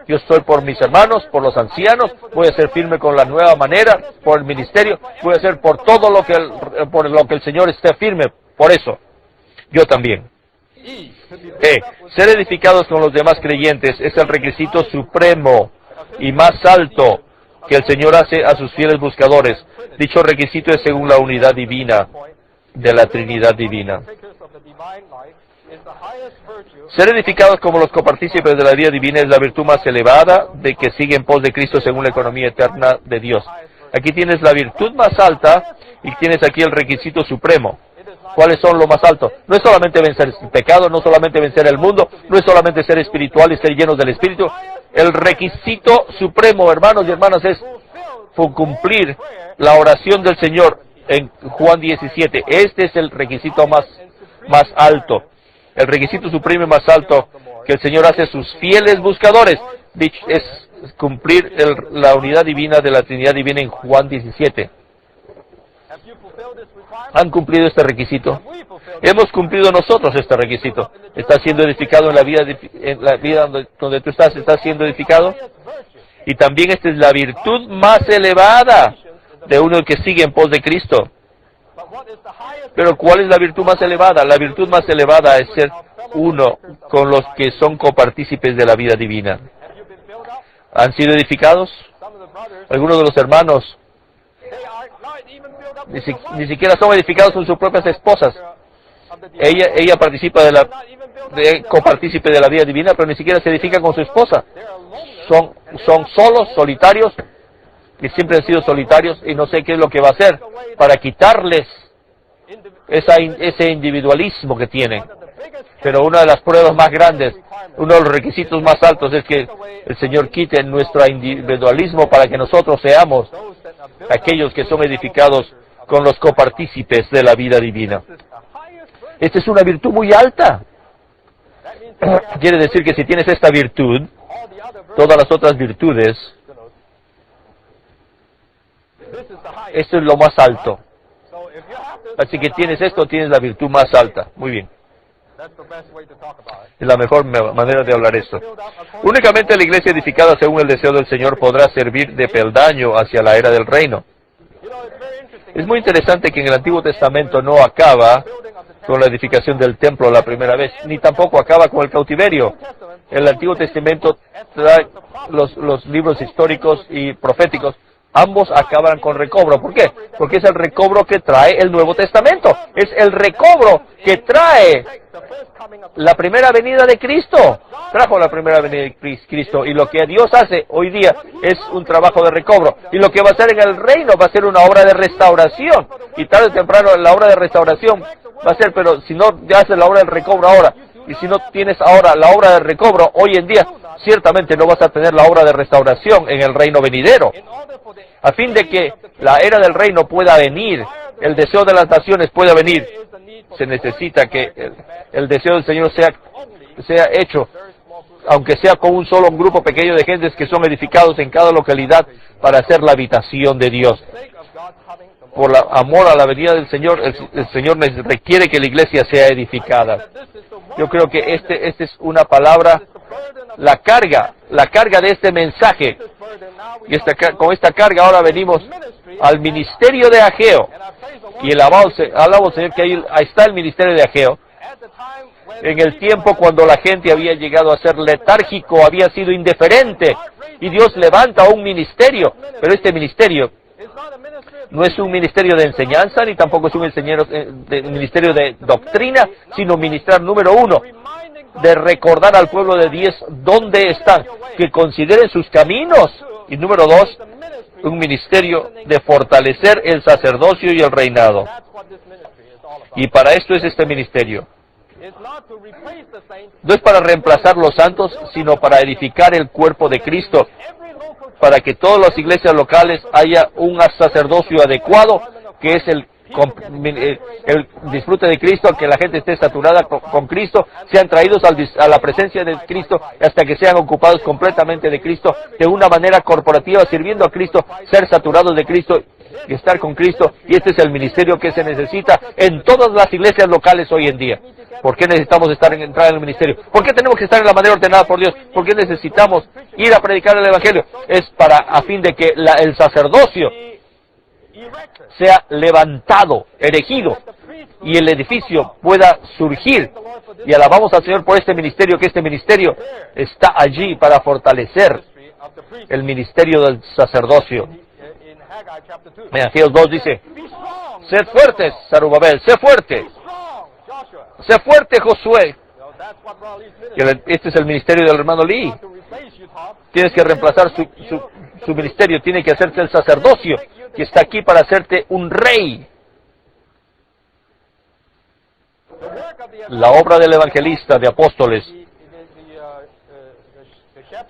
Yo estoy por mis hermanos, por los ancianos, voy a ser firme con la nueva manera, por el ministerio, voy a ser por todo por lo que el Señor esté firme. Por eso, yo también. Ser edificados con los demás creyentes es el requisito supremo y más alto que el Señor hace a sus fieles buscadores. Dicho requisito es según la unidad divina de la Trinidad divina. Ser edificados como los copartícipes de la vida divina es la virtud más elevada de que sigue en pos de Cristo según la economía eterna de Dios. Aquí tienes la virtud más alta y tienes aquí el requisito supremo. ¿Cuáles son lo más alto? No es solamente vencer el pecado, no solamente vencer el mundo, no es solamente ser espiritual y ser llenos del Espíritu. El requisito supremo, hermanos y hermanas, es cumplir la oración del Señor en Juan 17. Este es el requisito más alto. El requisito supremo y más alto que el Señor hace a sus fieles buscadores es cumplir la unidad divina de la Trinidad divina en Juan 17. ¿Han cumplido este requisito? Hemos cumplido nosotros este requisito. ¿Estás siendo edificado en la vida donde tú estás siendo edificado? Y también esta es la virtud más elevada de uno que sigue en pos de Cristo. Pero ¿cuál es la virtud más elevada? La virtud más elevada es ser uno con los que son copartícipes de la vida divina. ¿Han sido edificados? Algunos de los hermanos ni siquiera son edificados con sus propias esposas. Ella participa copartícipe de la vida divina, pero ni siquiera se edifica con su esposa. Son solos, solitarios, que siempre han sido solitarios y no sé qué es lo que va a hacer para quitarles ese individualismo que tienen. Pero una de las pruebas más grandes, uno de los requisitos más altos es que el Señor quite nuestro individualismo para que nosotros seamos aquellos que son edificados con los copartícipes de la vida divina. Esta es una virtud muy alta. Quiere decir que si tienes esta virtud, todas las otras virtudes, esto es lo más alto. Así que tienes esto, tienes la virtud más alta. Muy bien. Es la mejor manera de hablar esto. Únicamente la iglesia edificada según el deseo del Señor podrá servir de peldaño hacia la era del reino. Es muy interesante que en el Antiguo Testamento no acaba con la edificación del templo la primera vez, ni tampoco acaba con el cautiverio. El Antiguo Testamento trae los libros históricos y proféticos. Ambos acaban con recobro. ¿Por qué? Porque es el recobro que trae el Nuevo Testamento. Es el recobro que trae la primera venida de Cristo. Trajo la primera venida de Cristo. Y lo que Dios hace hoy día es un trabajo de recobro. Y lo que va a hacer en el reino va a ser una obra de restauración. Y tarde o temprano la obra de restauración va a ser, pero si no ya haces la obra del recobro ahora, y si no tienes ahora la obra de recobro hoy en día, ciertamente no vas a tener la obra de restauración en el reino venidero. A fin de que la era del reino pueda venir, el deseo de las naciones pueda venir, se necesita que el deseo del Señor sea hecho, aunque sea con un solo grupo pequeño de gentes que son edificados en cada localidad para hacer la habitación de Dios. Por amor a la venida del Señor, el Señor requiere que la iglesia sea edificada. Yo creo que esta es una palabra, la carga de este mensaje. Y con esta carga ahora venimos al ministerio de Ageo. Y alabamos, Señor, que ahí está el ministerio de Ageo. En el tiempo cuando la gente había llegado a ser letárgico, había sido indiferente. Y Dios levanta un ministerio. Pero este ministerio no es un ministerio de enseñanza, ni tampoco es un ministerio de doctrina, sino ministrar número uno, de recordar al pueblo de Dios dónde están, que consideren sus caminos. Y número dos, un ministerio de fortalecer el sacerdocio y el reinado. Y para esto es este ministerio. No es para reemplazar los santos, sino para edificar el cuerpo de Cristo, para que todas las iglesias locales haya un sacerdocio adecuado, que es el disfrute de Cristo, que la gente esté saturada con Cristo, sean traídos a la presencia de Cristo hasta que sean ocupados completamente de Cristo, de una manera corporativa, sirviendo a Cristo, ser saturados de Cristo y estar con Cristo. Y este es el ministerio que se necesita en todas las iglesias locales hoy en día. ¿Por qué necesitamos entrar en el ministerio? ¿Por qué tenemos que estar en la manera ordenada por Dios? ¿Por qué necesitamos ir a predicar el Evangelio? Es a fin de que el sacerdocio sea levantado, erigido, y el edificio pueda surgir. Y alabamos al Señor por este ministerio, que este ministerio está allí para fortalecer el ministerio del sacerdocio. En Ageo 2 dice: sed fuertes, Zarubabel, sé fuerte. Sé fuerte, Josué. Este es el ministerio del hermano Lee. Tienes que reemplazar su ministerio, tiene que hacerte el sacerdocio, que está aquí para hacerte un rey. La obra del evangelista, de apóstoles,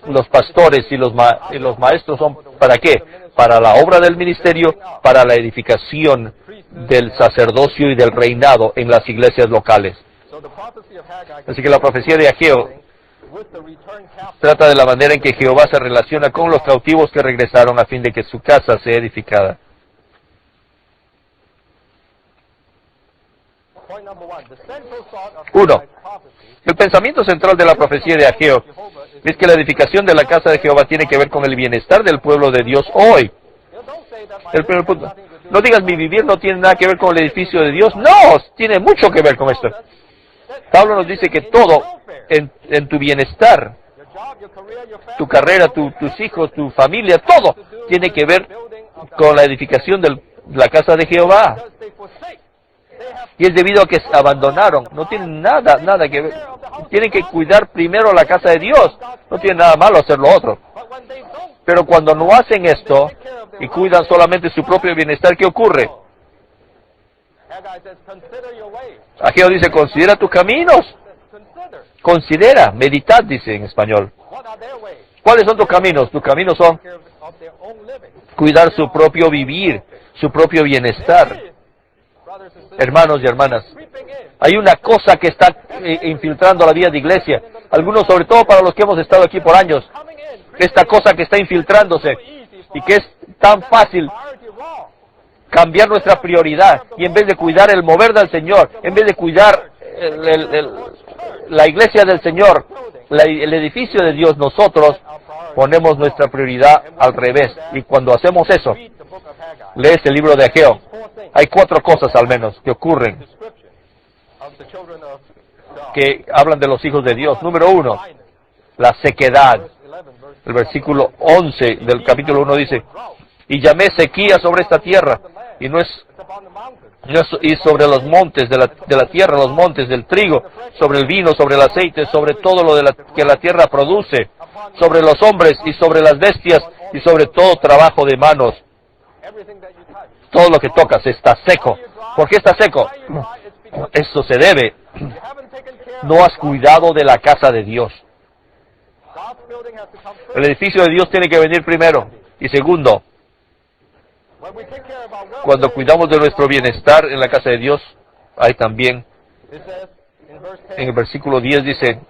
los pastores y los maestros son ¿para qué? Para la obra del ministerio, para la edificación del sacerdocio y del reinado en las iglesias locales. Así que la profecía de Ageo trata de la manera en que Jehová se relaciona con los cautivos que regresaron a fin de que su casa sea edificada. Uno, el pensamiento central de la profecía de Ageo es que la edificación de la casa de Jehová tiene que ver con el bienestar del pueblo de Dios hoy. El primer punto. No digas mi vivir no tiene nada que ver con el edificio de Dios. No, tiene mucho que ver con esto. Pablo nos dice que todo en tu bienestar, tu carrera, tus hijos, tu familia, todo tiene que ver con la edificación de la casa de Jehová. Y es debido a que se abandonaron. No tienen nada que ver. Tienen que cuidar primero la casa de Dios. No tiene nada malo hacer lo otro. Pero cuando no hacen esto y cuidan solamente su propio bienestar, ¿qué ocurre? Ageo dice, considera tus caminos. Considera, meditad, dice en español. ¿Cuáles son tus caminos? Tus caminos son cuidar su propio vivir, su propio bienestar. Hermanos y hermanas, hay una cosa que está infiltrando la vida de iglesia. Algunos, sobre todo para los que hemos estado aquí por años, esta cosa que está infiltrándose y que es tan fácil cambiar nuestra prioridad y en vez de cuidar el mover del Señor, en vez de cuidar la iglesia del Señor, el edificio de Dios, nosotros ponemos nuestra prioridad al revés. Y cuando hacemos eso, lees el libro de Ageo, hay 4 cosas al menos que ocurren, que hablan de los hijos de Dios. Número 1, la sequedad. El versículo 11 del capítulo 1 dice, y llamé sequía sobre esta tierra, y y sobre los montes de la tierra, los montes del trigo, sobre el vino, sobre el aceite, sobre todo lo que la tierra produce, sobre los hombres y sobre las bestias, y sobre todo trabajo de manos. Todo lo que tocas está seco. ¿Por qué está seco? Esto se debe. No has cuidado de la casa de Dios. El edificio de Dios tiene que venir primero. Y segundo, cuando cuidamos de nuestro bienestar en la casa de Dios, hay también, en el versículo 10 dice,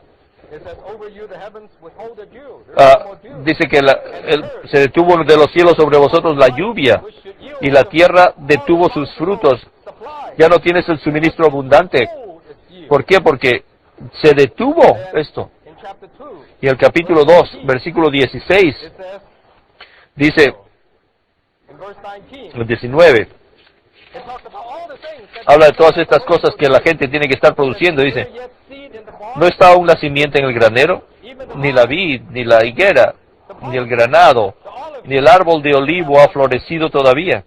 dice que se detuvo de los cielos sobre vosotros la lluvia, y la tierra detuvo sus frutos. Ya no tienes el suministro abundante. ¿Por qué? Porque se detuvo esto. Y el capítulo 2, versículo 16, dice, el 19, habla de todas estas cosas que la gente tiene que estar produciendo. Dice, no está aún la simiente en el granero, ni la vid, ni la higuera, ni el granado, ni el árbol de olivo ha florecido todavía.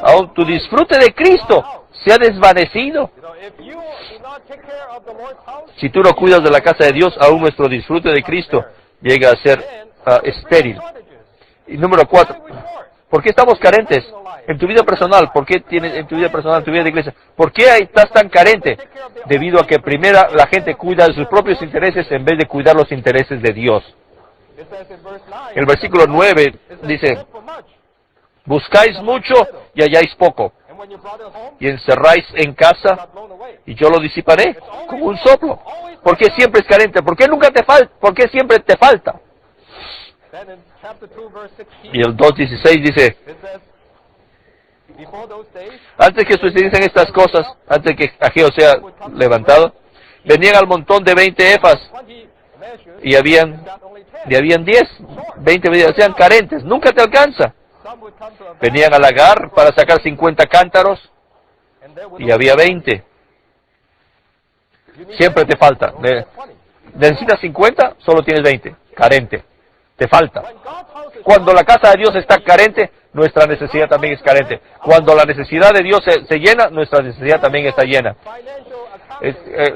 Aún tu disfrute de Cristo se ha desvanecido. Si tú no cuidas de la casa de Dios, aún nuestro disfrute de Cristo llega a ser estéril. Y número 4, ¿por qué estamos carentes? En tu vida personal, ¿por qué tienes en tu vida personal, en tu vida de iglesia? ¿Por qué estás tan carente? Debido a que primero la gente cuida de sus propios intereses en vez de cuidar los intereses de Dios. El versículo 9 dice, buscáis mucho y halláis poco, y encerráis en casa, y yo lo disiparé como un soplo. ¿Por qué siempre es carente? ¿Por qué nunca te falta? ¿Por qué siempre te falta? Y el 2.16 dice, antes que sucediesen estas cosas, antes que Ageo sea levantado, venían al montón de 20 efas, y habían 10, 20 medidas, sean carentes, nunca te alcanza. Venían al lagar para sacar 50 cántaros, y había 20. Siempre te falta. Necesitas 50, solo tienes 20. Carente. Te falta. Cuando la casa de Dios está carente, nuestra necesidad también es carente. Cuando la necesidad de Dios se llena, nuestra necesidad también está llena.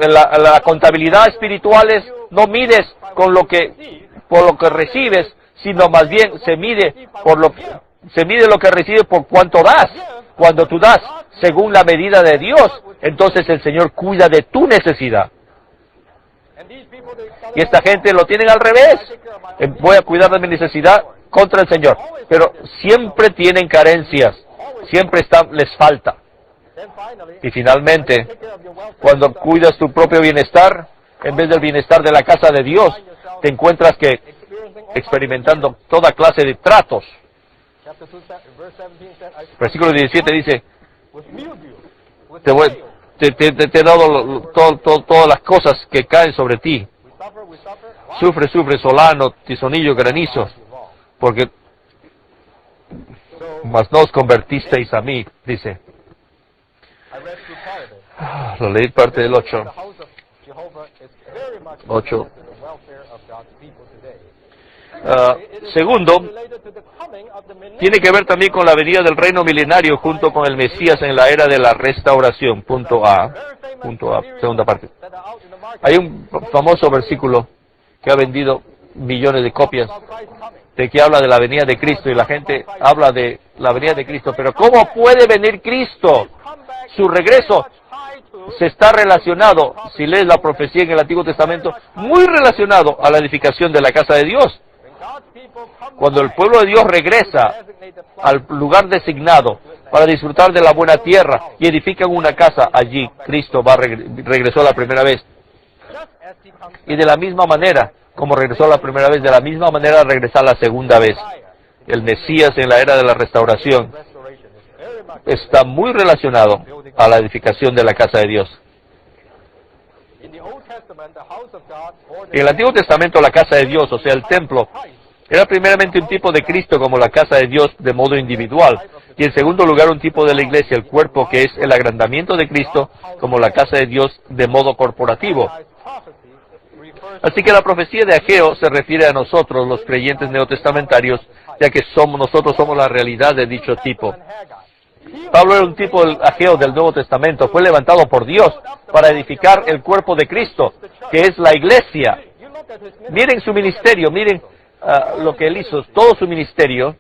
La contabilidad espiritual es, no mides por lo que recibes, sino más bien se mide lo que recibes por cuánto das. Cuando tú das según la medida de Dios, entonces el Señor cuida de tu necesidad. Y esta gente lo tienen al revés. Voy a cuidar de mi necesidad contra el Señor. Pero siempre tienen carencias. Siempre les falta. Y finalmente, cuando cuidas tu propio bienestar, en vez del bienestar de la casa de Dios, te encuentras que experimentando toda clase de tratos. Versículo 17 dice, te he dado todas las cosas que caen sobre ti. Sufre, solano, tizonillo, granizo, porque mas no os convertisteis a mí, dice. Lo leí parte del 8. Segundo, tiene que ver también con la venida del reino milenario junto con el Mesías en la era de la restauración. Punto A, segunda parte. Hay un famoso versículo que ha vendido millones de copias de que habla de la venida de Cristo y la gente habla de la venida de Cristo. Pero ¿cómo puede venir Cristo? Su regreso se está relacionado, si lees la profecía en el Antiguo Testamento, muy relacionado a la edificación de la casa de Dios. Cuando el pueblo de Dios regresa al lugar designado para disfrutar de la buena tierra y edifican una casa, allí Cristo regresó la primera vez. Y de la misma manera, como regresó la primera vez, de la misma manera regresa la segunda vez. El Mesías en la era de la restauración está muy relacionado a la edificación de la casa de Dios. En el Antiguo Testamento la casa de Dios, o sea el templo, era primeramente un tipo de Cristo como la casa de Dios de modo individual, y en segundo lugar un tipo de la iglesia, el cuerpo, que es el agrandamiento de Cristo como la casa de Dios de modo corporativo. Así que la profecía de Ageo se refiere a nosotros, los creyentes neotestamentarios, ya que nosotros somos la realidad de dicho tipo. Pablo era un tipo del Ageo del Nuevo Testamento, fue levantado por Dios para edificar el cuerpo de Cristo, que es la iglesia. Miren su ministerio, miren lo que él hizo. Todo su ministerio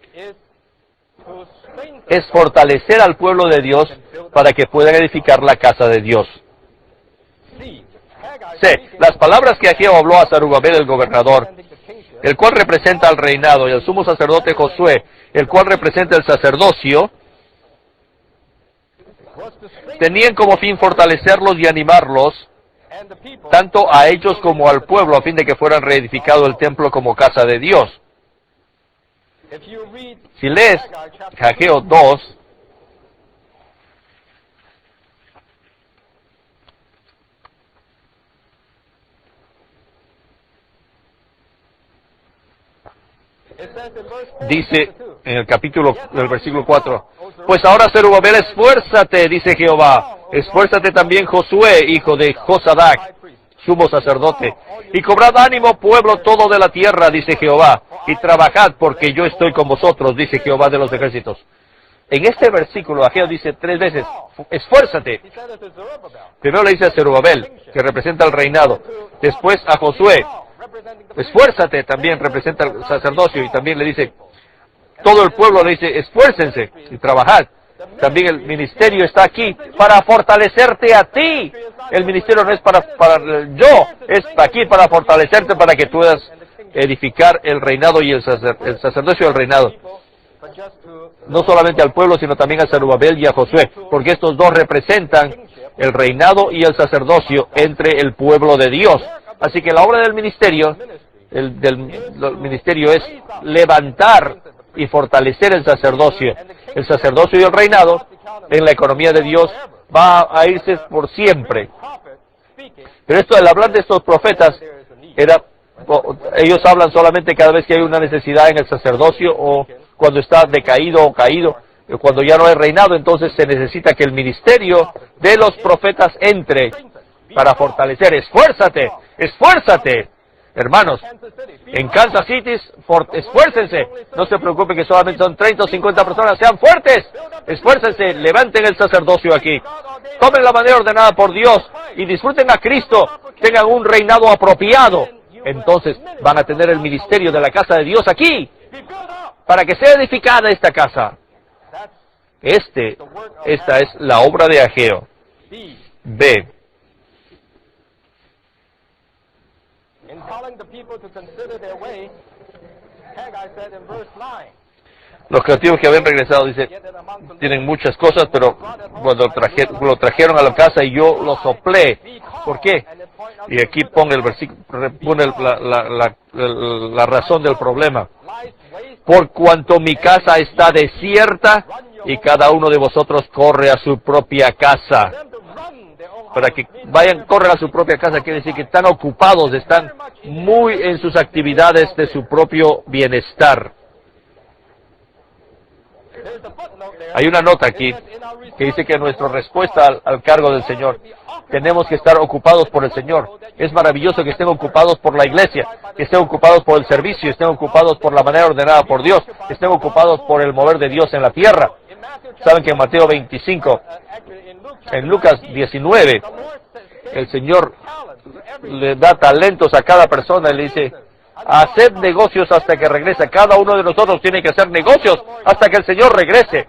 es fortalecer al pueblo de Dios para que puedan edificar la casa de Dios. C. Las palabras que Ageo habló a Zorobabel el gobernador, el cual representa al reinado, y al sumo sacerdote Josué, el cual representa el sacerdocio, tenían como fin fortalecerlos y animarlos, tanto a ellos como al pueblo, a fin de que fueran reedificado el templo como casa de Dios. Si lees Ageo 2, dice en el capítulo del versículo 4, pues ahora Zorobabel, esfuérzate, dice Jehová, esfuérzate también Josué, hijo de Josadac, sumo sacerdote, y cobrad ánimo, pueblo todo de la tierra, dice Jehová, y trabajad, porque yo estoy con vosotros, dice Jehová de los ejércitos. En este versículo, Ageo dice 3 veces, esfuérzate. Primero le dice a Zorobabel, que representa el reinado, después a Josué, esfuérzate, también representa el sacerdocio, y también le dice, todo el pueblo le dice, esfuércense y trabajad. También el ministerio está aquí para fortalecerte a ti. El ministerio no es para yo, es aquí para fortalecerte para que tú puedas edificar el reinado y el sacerdocio del reinado. No solamente al pueblo, sino también a Zorobabel y a Josué, porque estos dos representan el reinado y el sacerdocio entre el pueblo de Dios. Así que la obra del ministerio, del ministerio es levantar y fortalecer el sacerdocio. El sacerdocio y el reinado en la economía de Dios va a irse por siempre. Pero esto, al hablar de estos profetas, ellos hablan solamente cada vez que hay una necesidad en el sacerdocio o cuando está decaído o caído, cuando ya no hay reinado, entonces se necesita que el ministerio de los profetas entre para fortalecer. Esfuérzate, esfuérzate. Hermanos, en Kansas City, esfuércense. No se preocupen que solamente son 30 o 50 personas. Sean fuertes. Esfuércense. Levanten el sacerdocio aquí. Tomen la manera ordenada por Dios y disfruten a Cristo. Tengan un reinado apropiado. Entonces van a tener el ministerio de la casa de Dios aquí. Para que sea edificada esta casa. Esta es la obra de Ageo. B. Los cautivos que habían regresado, dice, tienen muchas cosas, pero cuando lo trajeron a la casa y yo lo soplé. ¿Por qué? Y aquí pone el versículo, pone la razón del problema. Por cuanto mi casa está desierta y cada uno de vosotros corre a su propia casa. Para que corran a su propia casa, quiere decir que están ocupados, están muy en sus actividades de su propio bienestar. Hay una nota aquí que dice que nuestra respuesta al cargo del Señor, tenemos que estar ocupados por el Señor. Es maravilloso que estén ocupados por la iglesia, que estén ocupados por el servicio, estén ocupados por la manera ordenada por Dios, que estén ocupados por el mover de Dios en la tierra. Saben que en Mateo 25, en Lucas 19, el Señor le da talentos a cada persona y le dice, Haced negocios hasta que regrese. Cada uno de nosotros tiene que hacer negocios hasta que el Señor regrese.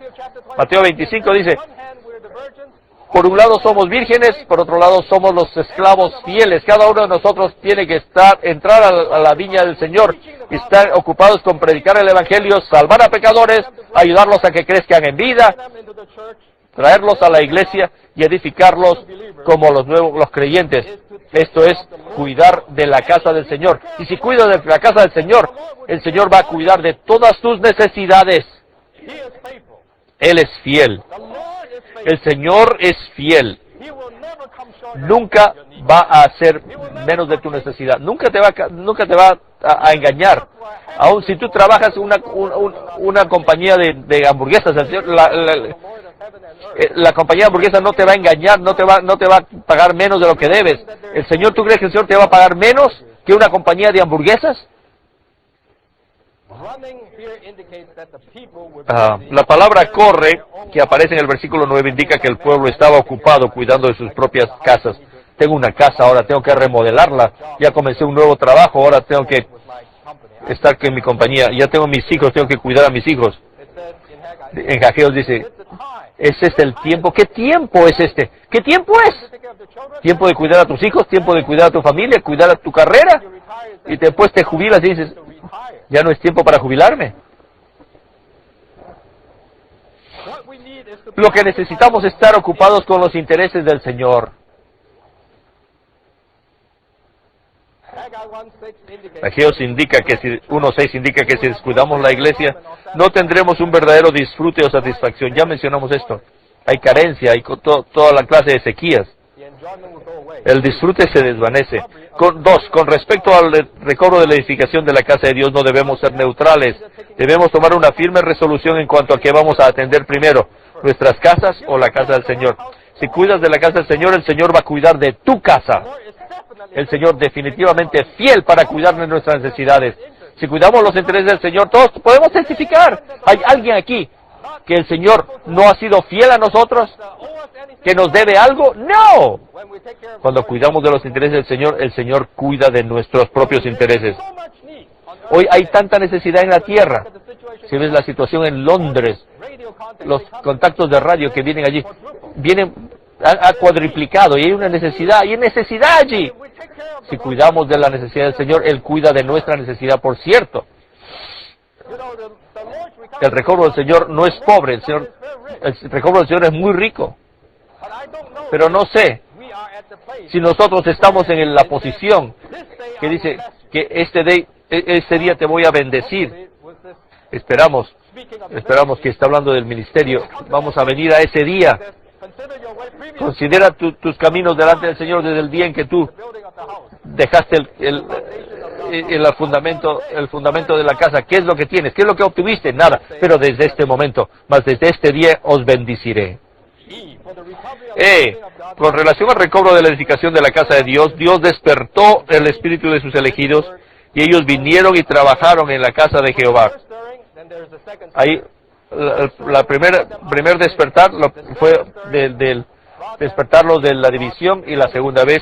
Mateo 25 dice, por un lado somos vírgenes, por otro lado somos los esclavos fieles. Cada uno de nosotros tiene que entrar a la viña del Señor y estar ocupados con predicar el Evangelio, salvar a pecadores, ayudarlos a que crezcan en vida, traerlos a la iglesia y edificarlos como los creyentes. Esto es cuidar de la casa del Señor. Y si cuidas de la casa del Señor, el Señor va a cuidar de todas tus necesidades. Él es fiel. El Señor es fiel. Nunca va a hacer menos de tu necesidad. Nunca te va a engañar. Aun si tú trabajas en una compañía de hamburguesas, la compañía de hamburguesas no te va a engañar, no te va a pagar menos de lo que debes. ¿Tú crees que el Señor te va a pagar menos que una compañía de hamburguesas? La palabra corre, que aparece en el versículo 9, indica que el pueblo estaba ocupado cuidando de sus propias casas. Tengo una casa, ahora tengo que remodelarla. Ya comencé un nuevo trabajo, ahora tengo que estar en mi compañía. Ya tengo mis hijos, tengo que cuidar a mis hijos. En Hageos dice, ¿es este el tiempo? ¿Qué tiempo es este? ¿Qué tiempo es? ¿Tiempo de cuidar a tus hijos? ¿Tiempo de cuidar a tu familia? ¿Cuidar a tu carrera? Y después te jubilas y dices, ya no es tiempo para jubilarme. Lo que necesitamos es estar ocupados con los intereses del Señor. Hageos indica que 1:6 indica que si descuidamos la iglesia, no tendremos un verdadero disfrute o satisfacción. Ya mencionamos esto. Hay carencia, hay toda la clase de sequías. El disfrute se desvanece. Con respecto al recobro de la edificación de la casa de Dios, no debemos ser neutrales. Debemos tomar una firme resolución en cuanto a qué vamos a atender primero, nuestras casas o la casa del Señor. Si cuidas de la casa del Señor, el Señor va a cuidar de tu casa. El Señor definitivamente es fiel para cuidar de nuestras necesidades. Si cuidamos los intereses del Señor, todos podemos testificar. ¿Hay alguien aquí que el Señor no ha sido fiel a nosotros? ¿Que nos debe algo? ¡No! Cuando cuidamos de los intereses del Señor, el Señor cuida de nuestros propios intereses. Hoy hay tanta necesidad en la tierra. Si ves la situación en Londres, los contactos de radio que vienen allí, ha cuadriplicado y hay una necesidad, hay necesidad allí. Si cuidamos de la necesidad del Señor, Él cuida de nuestra necesidad, por cierto. El recobro del Señor no es pobre, el recobro del Señor es muy rico. Pero no sé si nosotros estamos en la posición que dice que este día te voy a bendecir. Esperamos que está hablando del ministerio. Vamos a venir a ese día. Considera tus caminos delante del Señor desde el día en que tú dejaste el fundamento de la casa. ¿Qué es lo que tienes? ¿Qué es lo que obtuviste? Nada. Pero desde este momento, más desde este día os bendiciré. Con relación al recobro de la edificación de la casa de Dios, Dios despertó el espíritu de sus elegidos y ellos vinieron y trabajaron en la casa de Jehová. Ahí la primer despertar fue del despertarlos de la división y la segunda vez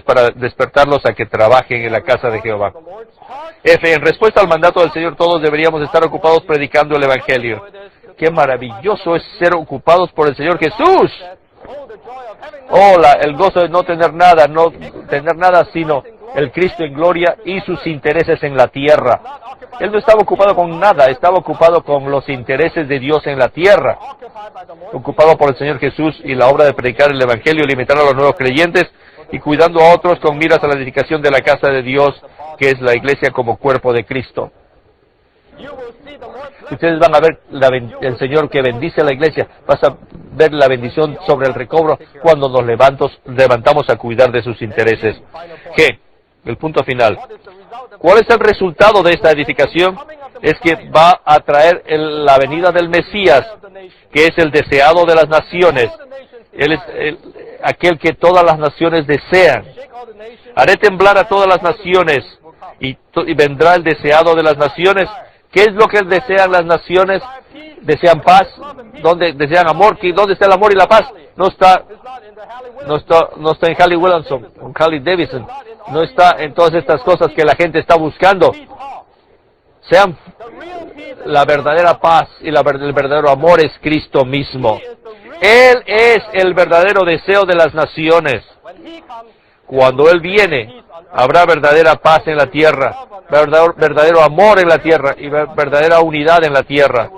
para despertarlos a que trabajen en la casa de Jehová. En respuesta al mandato del Señor, todos deberíamos estar ocupados predicando el Evangelio. Qué maravilloso es ser ocupados por el Señor Jesús. El gozo de no tener nada sino el Cristo en gloria y sus intereses en la tierra. Él no estaba ocupado con nada, estaba ocupado con los intereses de Dios en la tierra. Ocupado por el Señor Jesús y la obra de predicar el Evangelio, limitar a los nuevos creyentes y cuidando a otros con miras a la edificación de la casa de Dios, que es la iglesia como cuerpo de Cristo. Ustedes van a ver el Señor que bendice a la iglesia. Vas a ver la bendición sobre el recobro cuando nos levantamos a cuidar de sus intereses. El punto final. ¿Cuál es el resultado de esta edificación? Es que va a traer la venida del Mesías, que es el deseado de las naciones. Él es aquel que todas las naciones desean. Haré temblar a todas las naciones y vendrá el deseado de las naciones ¿Qué es lo que desean las naciones? Desean paz. ¿Dónde desean amor? ¿Dónde está el amor y la paz? No está en Harley Williamson, en Harley Davidson. No está en todas estas cosas que la gente está buscando. Sean la verdadera paz y el verdadero amor es Cristo mismo. Él es el verdadero deseo de las naciones. Cuando Él viene, habrá verdadera paz en la tierra, verdadero amor en la tierra y verdadera unidad en la tierra.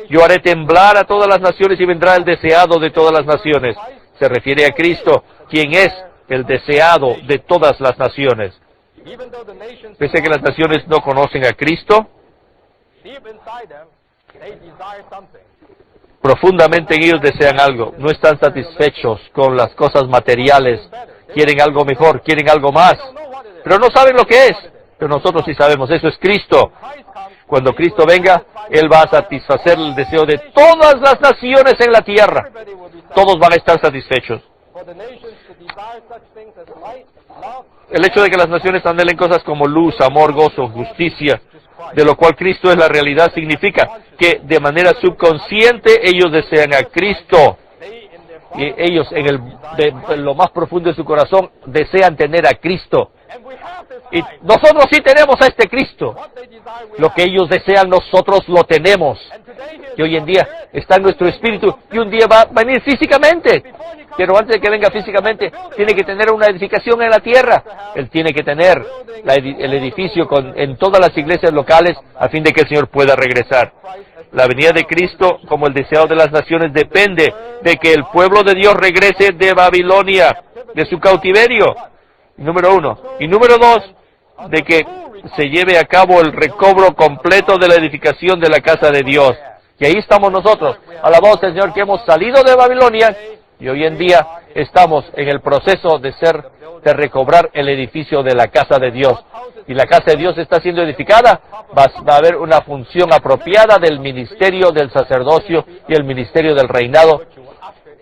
Yo haré temblar a todas las naciones y vendrá el deseado de todas las naciones. Se refiere a Cristo, quien es el deseado de todas las naciones. Pese a que las naciones no conocen a Cristo, profundamente en ellos desean algo. No están satisfechos con las cosas materiales. Quieren algo mejor, quieren algo más. Pero no saben lo que es. Pero nosotros sí sabemos, eso es Cristo. Cuando Cristo venga, Él va a satisfacer el deseo de todas las naciones en la tierra. Todos van a estar satisfechos. El hecho de que las naciones anhelen cosas como luz, amor, gozo, justicia, de lo cual Cristo es la realidad, significa que de manera subconsciente ellos desean a Cristo. Y ellos de lo más profundo de su corazón desean tener a Cristo. Y nosotros sí tenemos a este Cristo. Lo que ellos desean, nosotros lo tenemos. Que hoy en día está en nuestro espíritu y un día va a venir físicamente. Pero antes de que venga físicamente, tiene que tener una edificación en la tierra. Él tiene que tener el edificio en todas las iglesias locales a fin de que el Señor pueda regresar. La venida de Cristo, como el deseo de las naciones, depende de que el pueblo de Dios regrese de Babilonia, de su cautiverio. Número 1. Y número 2, de que se lleve a cabo el recobro completo de la edificación de la casa de Dios. Y ahí estamos nosotros. Alabamos al Señor que hemos salido de Babilonia y hoy en día estamos en el proceso de recobrar el edificio de la casa de Dios. Y la casa de Dios está siendo edificada. Va a haber una función apropiada del ministerio del sacerdocio y el ministerio del reinado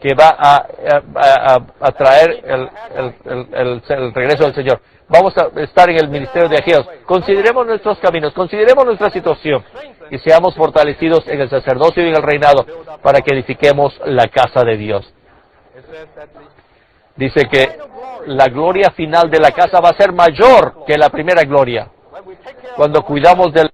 que va a traer el regreso del Señor. Vamos a estar en el ministerio de Ageos. Consideremos nuestros caminos, consideremos nuestra situación y seamos fortalecidos en el sacerdocio y en el reinado para que edifiquemos la casa de Dios. Dice que la gloria final de la casa va a ser mayor que la primera gloria. Cuando cuidamos del